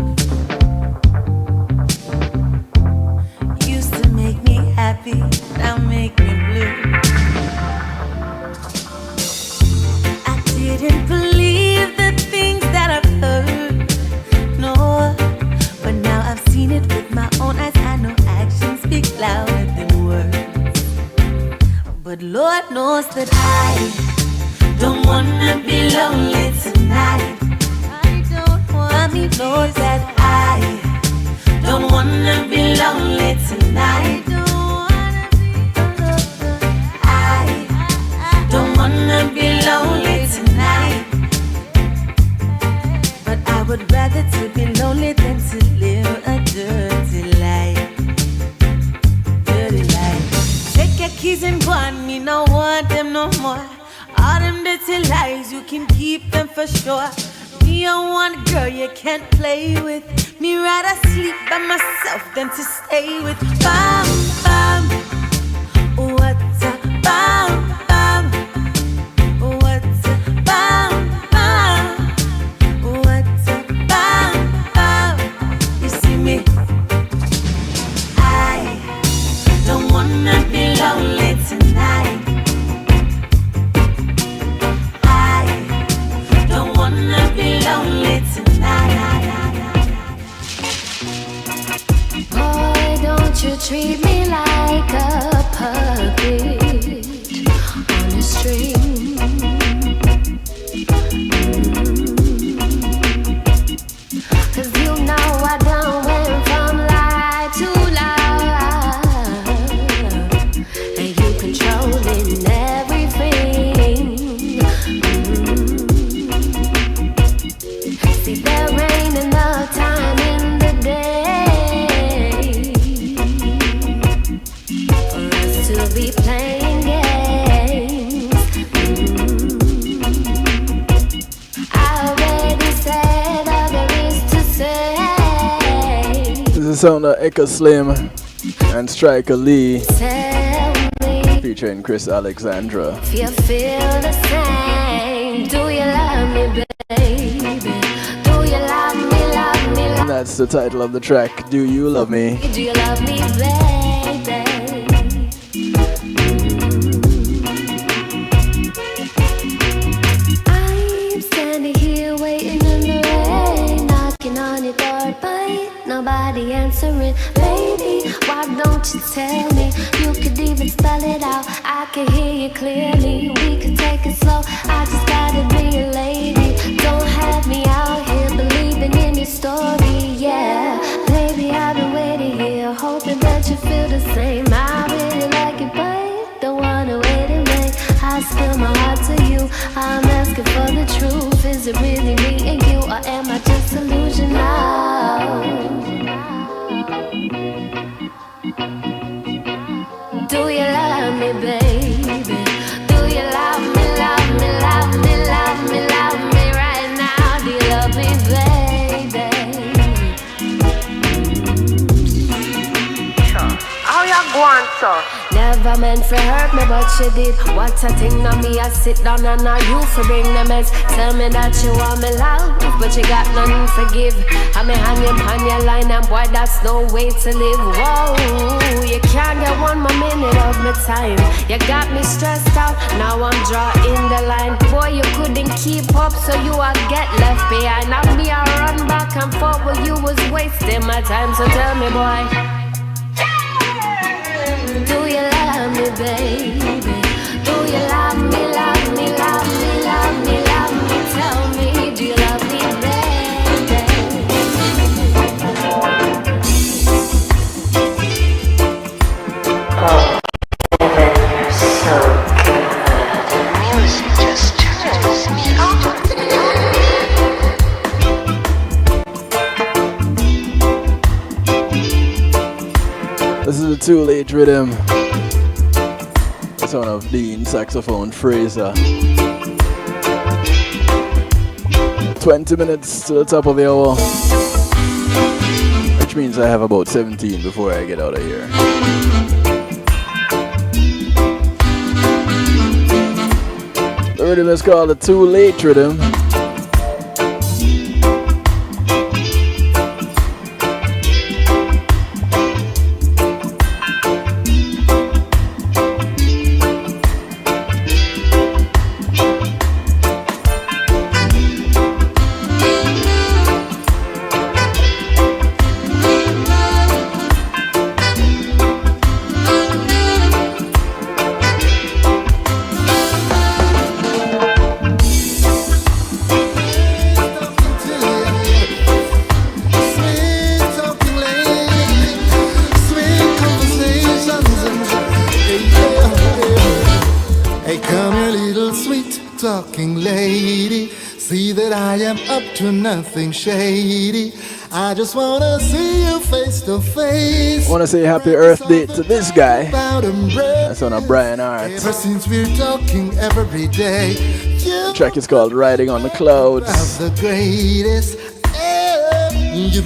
Speaker 8: used to make me happy, now make me blue. I didn't believe the things that I've heard, no, but now I've seen it with my own eyes. I know actions speak louder than words, but Lord knows that I don't wanna be lonely tonight. I don't want. Mommy knows that I don't wanna be lonely tonight. I don't wanna be lonely tonight. But I would would rather to be lonely than to live a dirty life. Dirty life. Take your keys and go on, me no want them no more. All them dirty lies, you can keep them for sure. Me a one girl you can't play with. Me rather sleep by myself than to stay with. Bam, bam, what a bam, bam, what a bam, bam, what a bam, bam. You see me? I don't wanna be lonely tonight. I don't wanna be lonely tonight.
Speaker 18: Boy, don't you treat me like a puppet on a string. Cause you know I done went from lie to lie, and you controlling everything. See, there ain't enough time in the day for us to be playing games. I already said all there is to say.
Speaker 1: This is the sound of Echo Slim and Striker Lee
Speaker 18: Tell me
Speaker 1: featuring Chris Alexandra.
Speaker 18: if you feel the same. Do you love me, baby? Do you love me, love me,
Speaker 1: And that's the title of the track, Do You Love Me?
Speaker 18: Do you love me, baby? I'm standing here waiting in the rain, knocking on your door, but nobody answering. Baby, why don't you tell me? You could even spell it out. I can hear you clearly. We could take it slow. I just gotta be a lady. Don't have me out here believing in your story. Yeah, baby, I've been waiting here, hoping that you feel the same. I really like it, but don't wanna wait in vain. I spill my heart to you. I'm asking for the truth. Is it really me and you, or am I just illusion now? Do you love me, baby? Do you love me, love me, love me, love me, love me right now? Do you love me, baby?
Speaker 8: How you going, sir?
Speaker 18: Never meant for hurt me, but you did. What a thing now me, I sit down and now you for bring the mess. Tell me that you want me love, but you got nothing to give. I may hang you on your line and boy, that's no way to live. Whoa, you can't get one more minute of my time. You got me stressed out, now I'm drawing the line. Boy, you couldn't keep up, so you will get left behind. Now me, I run back and forward, you was wasting my time. So tell me, boy, do you love me, baby? Do you love me, love me, love me, love me, love me? Tell me, do you love me, baby?
Speaker 8: Oh, baby, you're so good. The music just turns me on.
Speaker 1: This is a Too Late Rhythm. The sound of Dean saxophone Fraser. 20 minutes to the top of the hour, which means I have about 17 before I get out of here. The rhythm is called the Too Late Rhythm.
Speaker 17: I am up to nothing shady. I just wanna see you face to face.
Speaker 1: I wanna say happy Earth Day to this guy. That's on a Brian Hart.
Speaker 17: Ever since we're talking every day,
Speaker 1: The track is called Riding on the Clouds.
Speaker 17: the greatest. You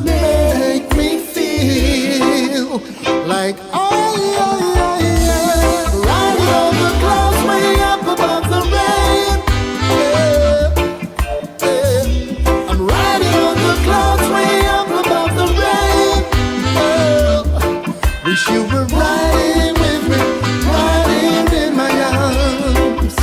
Speaker 17: make me feel like riding on the clouds way up above the rain. I'm riding on the clouds way up above the rain. Wish you were riding with me, riding in my arms.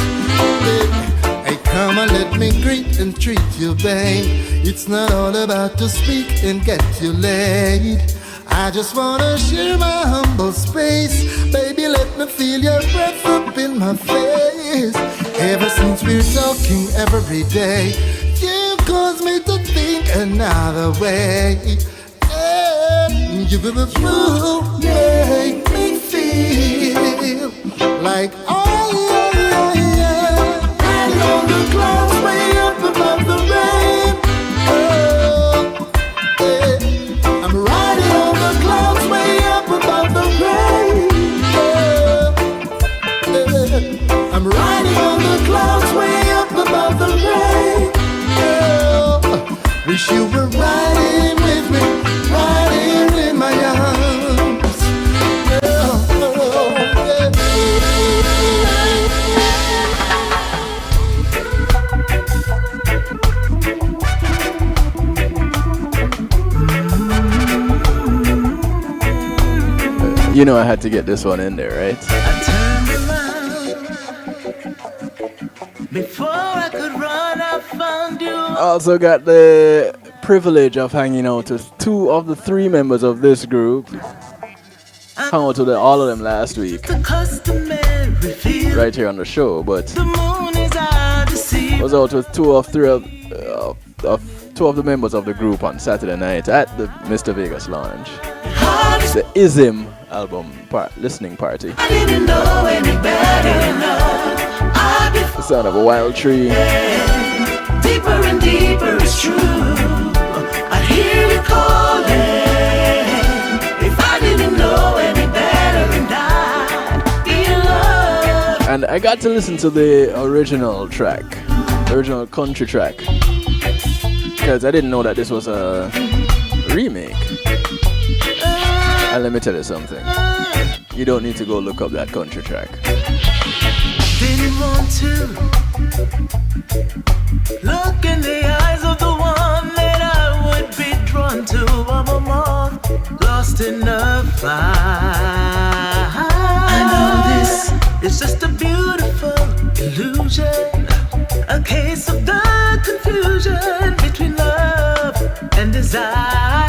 Speaker 17: Hey, come on, let me greet and treat you, babe. It's not all about to speak and get you laid. I just wanna share my humble space. Baby, let me feel your breath up in my face. Ever since we're talking every day, you cause me to think another way. You make me feel like riding on the clouds way up above the rain. I'm riding on the clouds way up above the rain. I'm riding on the clouds way up above the rain. Wish you were riding with me, riding in my arms.
Speaker 1: You know I had to get this one in there, right?
Speaker 16: Before I could run, I found you.
Speaker 1: I also got the privilege of hanging out with two of the three members of this group. Hung out with all of them last week, right here on the show. But I was out with two of the members of the group on Saturday night at the Mr. Vegas Lounge. The Ism album listening party.
Speaker 16: I didn't know any better.
Speaker 1: The sound of a wild tree.
Speaker 16: Deeper and deeper it's true. I hear you calling. If I didn't know any better, and I'd be in love.
Speaker 1: And I got to listen to the original track, the original country track, because I didn't know that this was a remake. And let me tell you something. You don't need to go look up that country track.
Speaker 16: Didn't want to look in the eyes of the one that I would be drawn to. I'm a moth lost in a fire. I know this is just a beautiful illusion, a case of the confusion between love and desire.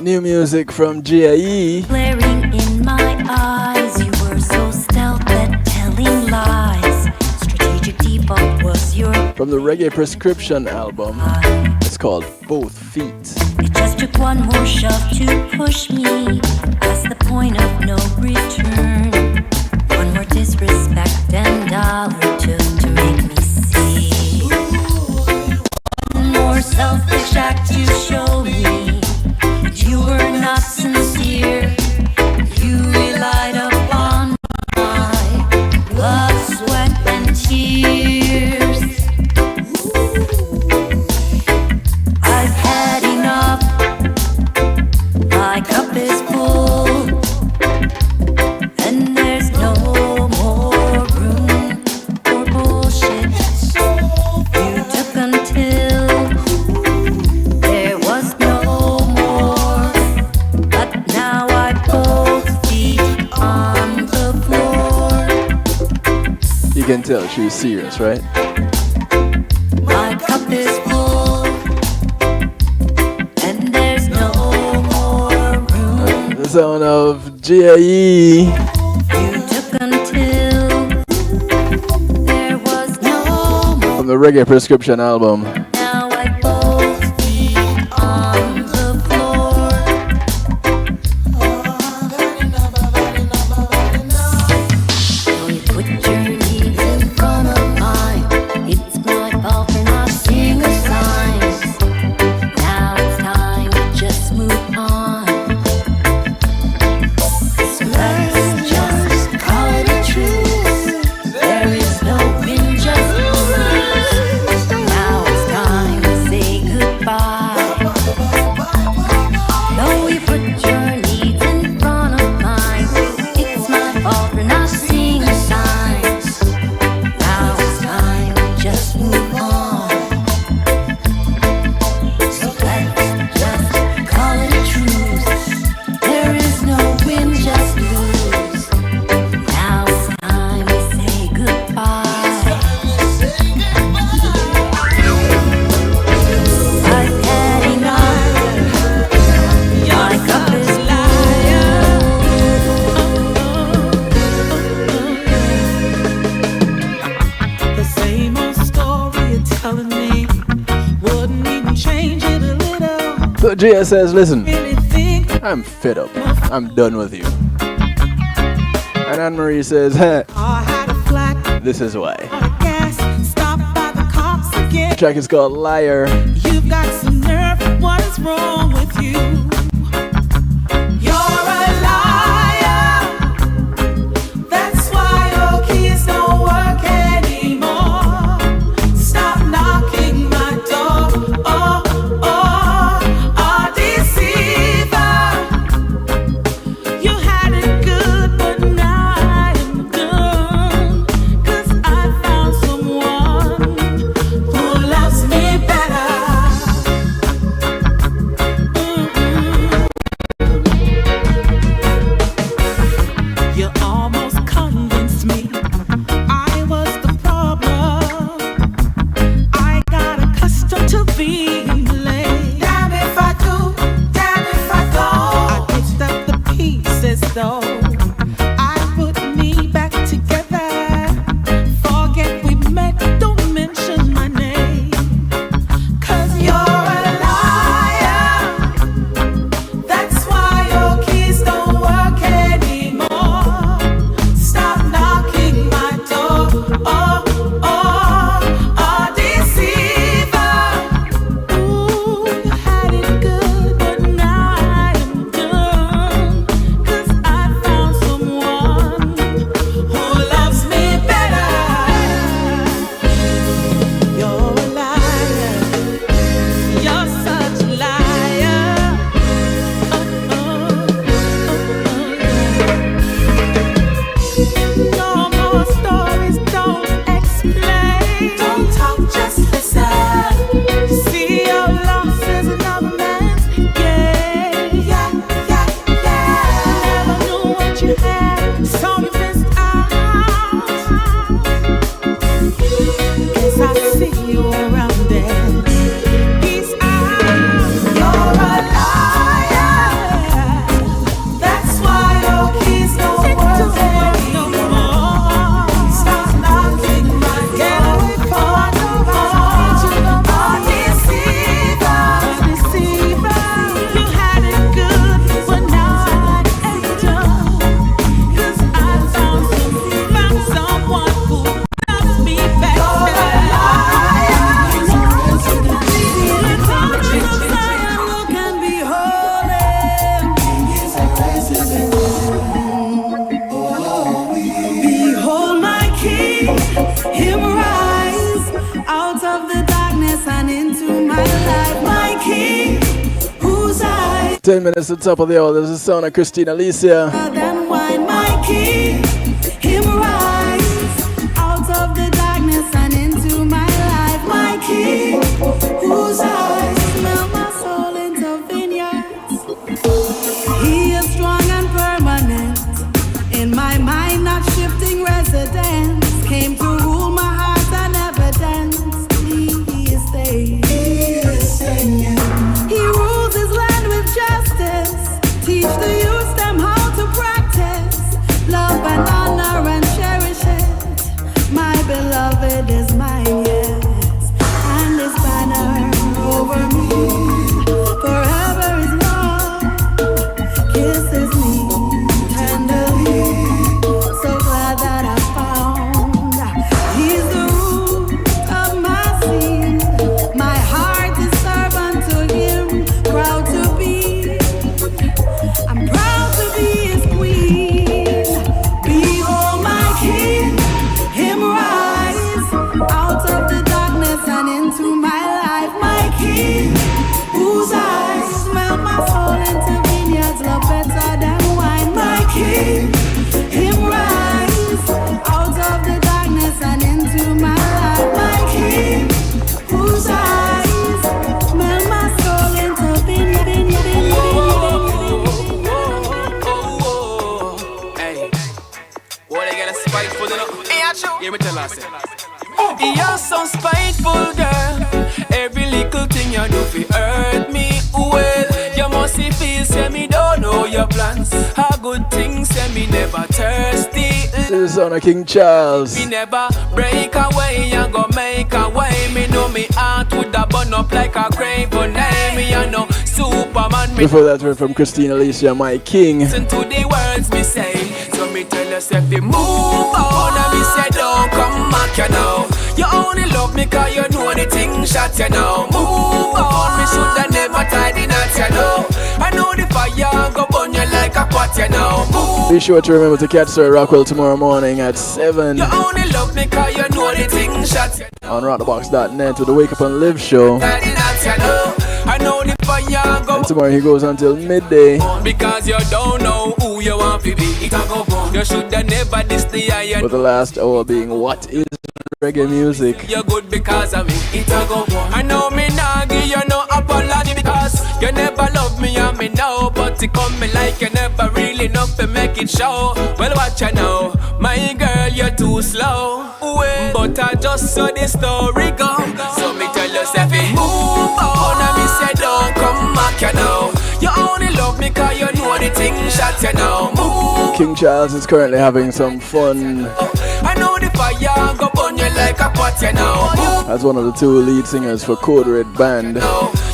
Speaker 1: New music from GIE.
Speaker 8: Glaring in my eyes, you were so stealth at telling lies. Strategic default was your.
Speaker 1: From the Reggae Prescription album. It's called Both Feet.
Speaker 8: It just took one more shove to push me past the point of no return. One more disrespect and dollar just to make me see. One more selfish act to show me you were not sincere. You relied upon my blood, sweat, and tears.
Speaker 1: can tell she's serious, right?
Speaker 8: My cup is full, and there's no more room.
Speaker 1: The sound of GAE.
Speaker 8: You took until there was no more.
Speaker 1: From the Reggae Prescription album.
Speaker 8: Now I both feet on the floor. So you put your knees in front of mine. It's my fault for not seeing the signs. Now it's time to just move on. So let's just call it a truce. There is no win, just lose. Now it's time to say goodbye. Though you put your needs in front of mine, it's my fault for not seeing the signs. Now it's time to just move on. So let's just call it a truce. There is no win, just lose. Now it's time to say goodbye. I've had enough. My cup is
Speaker 19: The same old story you're telling me wouldn't even change it a little.
Speaker 1: So GS says, listen,
Speaker 19: Really think
Speaker 1: I'm fed up. I'm done with you. And Anne-Marie says, hey,
Speaker 19: I had a flat
Speaker 1: this is why.
Speaker 19: gas, stopped by the cops again.
Speaker 1: The track is called Liar.
Speaker 19: You've got some nerve, what is wrong with you? You're a liar. That's why your keys don't work anymore. Stop knocking my door. Oh, deceiver. You had it good, but now I am done. 'Cause I found someone who loves me better. You almost convinced me I was the problem. I got accustomed to being blamed. Damn if I do, damn if I don't. I picked up the pieces though. I put me back together. Forget we met, don't mention my name. 'Cause you're a liar. That's why your keys don't work anymore. Stop knocking my door. Deceiver. Ooh, you had it good, but now I am done. 'Cause I found someone who loves me better. You're a liar. You're such a liar. No more stories, don't explain. Don't talk, just listen. See your loss is another man's gain. Yeah. Never knew what you had, so you missed out. Guess I see you around there. Peace out. You're a liar. That's why your keys don't work anymore. Stop knocking my door. Deceiver. You had it good, but now I am done. 'Cause I found someone who loves me better. Look and behold my King, him rise out of the darkness and into my life. My King, whose eyes
Speaker 1: 10 minutes to the top of the hour. There's the sound of Christina Alicia.
Speaker 19: than wine. My King, him rise out of the darkness and into my life. My King, whose eyes smell my soul into vineyards. He is strong and permanent in my mind, not shifting residence. Came to
Speaker 16: You're so spiteful, girl. Every little thing you do fi hurt me. Well, you must feel say me don't know your plans. A good thing say me never thirsty.
Speaker 1: This is on a King Charles.
Speaker 16: Me never break away and go make a way. Me know me heart would have burn up like a grave. But name me you know Superman. Me
Speaker 1: Before that, we're from Christina Alicia, My King.
Speaker 16: listen to the words me say. So me tell yourself to move on. And me say don't come back you know. You only love me cause you know the thing shot you know. Move on, me shoulda never tied the knot you know. I know the fire go burn you like a pot you know. Move.
Speaker 1: Be sure to remember to catch Sir Rockwell tomorrow morning at 7
Speaker 16: You only love me cause you know the thing shot you know.
Speaker 1: on rockthebox.net with the Wake Up and Live show.
Speaker 16: Tied the knot you know. I know the fire go
Speaker 1: And tomorrow he goes until midday.
Speaker 16: because you don't know who you want to be. It a go burn. You shoulda never diss the iron.
Speaker 1: With the last hour being what is reggae music.
Speaker 16: You're good because of me, it a go on. I know me nah give you no apology because you never love me and me know. But it come me like you never really know to make it show. Well watch you now, my girl you're too slow. Well, but I just saw the story go. So me tell yourself it move on and me say don't come back you know. You only love me cause you know the thing shot you know. Move.
Speaker 1: King Charles is currently having some fun
Speaker 16: I know the fire go burn you like a pot you know.
Speaker 1: as one of the two lead singers for Code Red Band.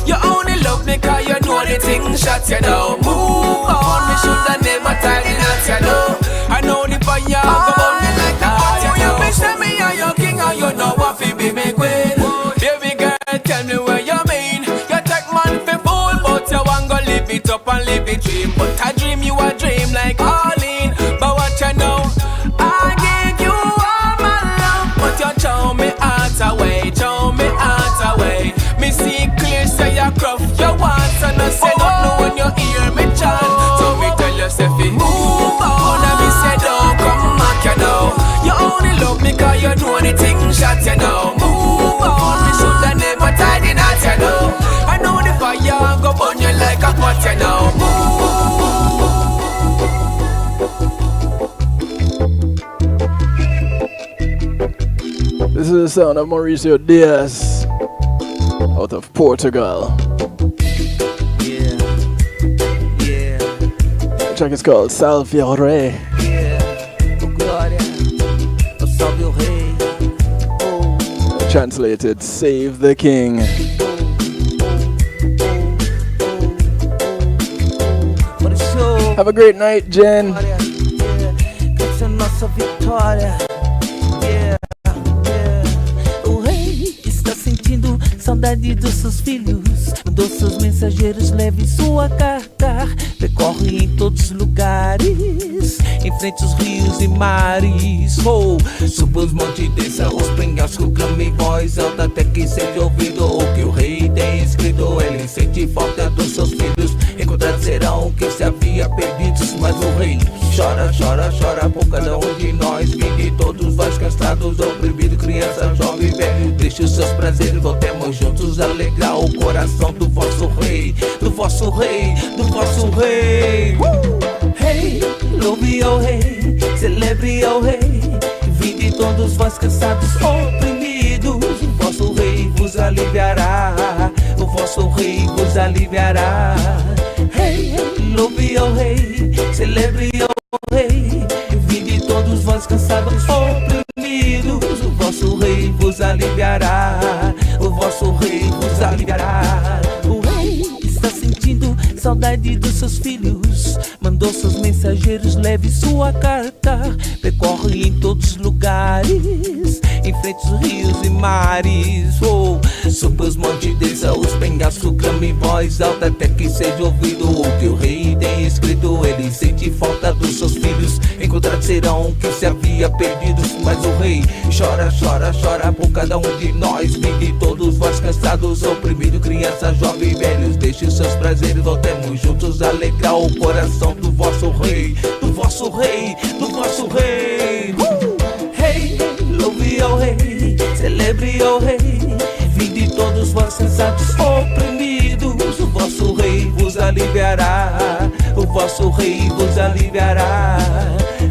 Speaker 16: You only love me cause you know the thing shot you know. Move on, me shoulda never tied the knot you know. I know the fire go burn you like a pot you know. You say me and your king and you know what fi be me queen. Baby girl tell me where you mean. You take man fi fool but you want go live it up and live it dream. But I dream you a dream like Arlene. But what you know, I give you all my love. But you show me heart away, show me heart away. Me see clear say you gruff, you want so no say nothing when you hear me chant. So me tell yourself it move on and me say don't come back you know. You only love me cause you know the thing shot you know. Move on, me shoulda never tied the knot you know. I know the fire go burn you like a pot you know.
Speaker 1: This is the sound of Mauricio Diaz out of Portugal. The track is called Salve o Rei. Translated, Save the King. Have a great night, Jen.
Speaker 19: Nossa vitória. O rei está sentindo saudade dos seus filhos. Mandou seus mensageiros, leve sua carta. Percorre em todos os lugares, enfrente os rios e mares. Oh, suba os montes, desça os penhascos, clame em voz alta até que seja ouvido o que o rei tem escrito. Ele sente falta dos seus filhos, encontrados serão que se havia perdidos. Mas o rei chora, chora, chora por cada um de nós. Vinde todos vós cansados, oprimidos, criança, jovem, velho. Deixe os seus prazeres, voltemos juntos a alegrar o coração do vosso rei, do vosso rei, do vosso rei. Rei, louve ao rei, celebre ao rei. Vinde todos vós cansados, oprimidos. O vosso rei vos aliviará, o vosso rei vos aliviará. Rei, louve ao rei, celebre ao rei. Vinde todos vós cansados, oprimidos. O vosso rei vos aliviará, o vosso rei vos aliviará. O rei está sentindo saudade dos seus filhos. Mandou seus mensageiros, leve sua carta. Percorre em todos os lugares, enfrente os rios e mares. Oh, suba os montes, desça os penhascos, clame em voz alta até que seja ouvido o que o rei tem escrito. Ele sente falta dos seus filhos, encontrados serão que se havia perdidos. Mas o rei chora, chora, chora por cada um de nós. Vinde todos vós cansados, oprimidos, crianças, jovens, velhos. Deixe os seus prazeres, voltemos juntos a alegrar o coração do vosso rei, do vosso rei, do vosso rei. Rei, louve ao rei, celebre ao rei. Vinde todos vós cansados, oprimidos. O vosso rei vos aliviará, o vosso rei vos aliviará.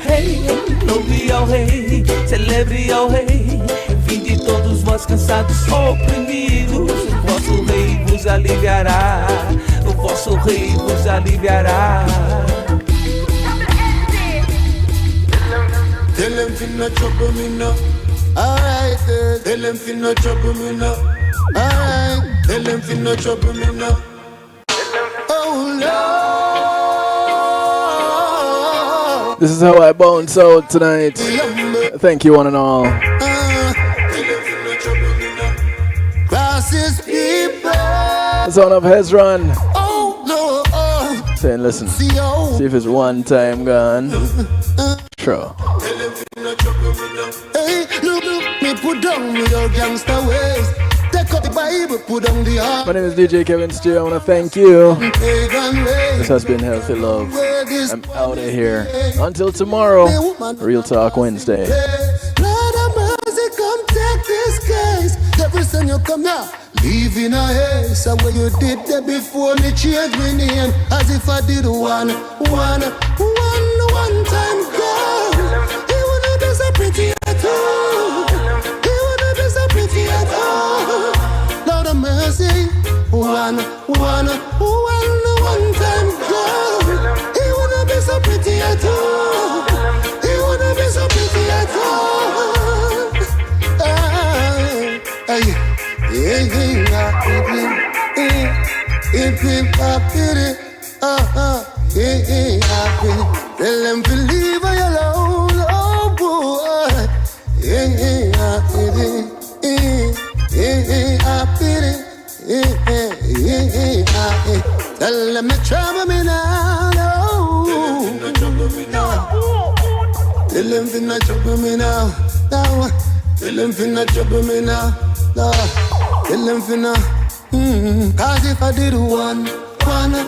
Speaker 19: Rei, rei, não vi ao rei, celebre ao rei. Vinde todos vós cansados, oprimidos, o vosso rei vos aliviará, o vosso rei vos aliviará.
Speaker 17: Tell them finna trouble me now. Alright, tell them finna trouble me now. Alright, tell them finna trouble me now. Oh Lord.
Speaker 1: This is how I bounce out tonight. Thank you, one and all.
Speaker 17: Crosses people.
Speaker 1: Son of Hezron.
Speaker 17: Oh no.
Speaker 1: Saying, listen, see if it's one time gone. Sure.
Speaker 17: Hey, look, me put down me your gangster ways. Take up the Bible, put down the heart.
Speaker 1: My name is DJ Kevin Stew. I want to thank you. This has been Healthy Love. I'm out of here. Until tomorrow, Real Talk Wednesday.
Speaker 17: Lord of mercy, come take this case. Every time you come now, leave in a haze. So what you did there before me change my name, as if I did one time girl. He wouldn't be so pretty at all. He wouldn't be so pretty at all. Lord of mercy, one time girl. He wouldn't be so pretty at all. He wouldn't be so pretty at all. Tell them to leave her alone, oh boy. Tell them to trouble me now, no. Tell them to not trouble me now, no. Tell them to not trouble me now, no. Tell them to not. Cause if I did one time girl,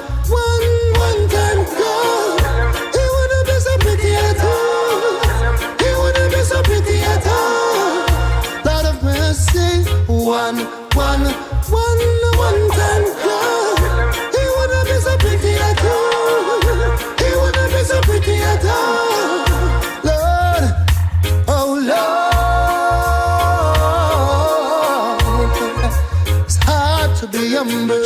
Speaker 17: he wouldn't be so pretty at all. He wouldn't be so pretty at all. Lord of mercy, one time girl, he wouldn't be so pretty at all. He wouldn't be so pretty at all. Lord, oh Lord, it's hard to be humble.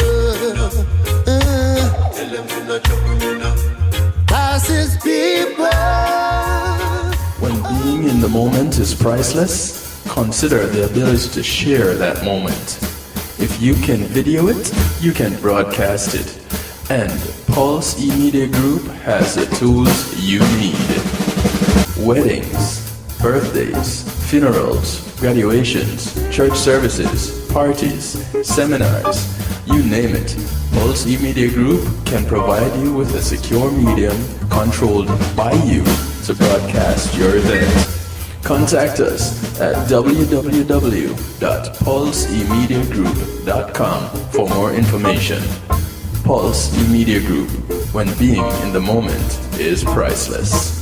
Speaker 17: Passes people.
Speaker 1: When being in the moment is priceless, consider the ability to share that moment. If you can video it, you can broadcast it. And Pulse E-Media Group has the tools you need. Weddings, birthdays, funerals, graduations, church services, parties, seminars, you name it. Pulse E-Media Group can provide you with a secure medium controlled by you to broadcast your event. Contact us at www.pulseemediagroup.com for more information. Pulse E-Media Group, when being in the moment is priceless.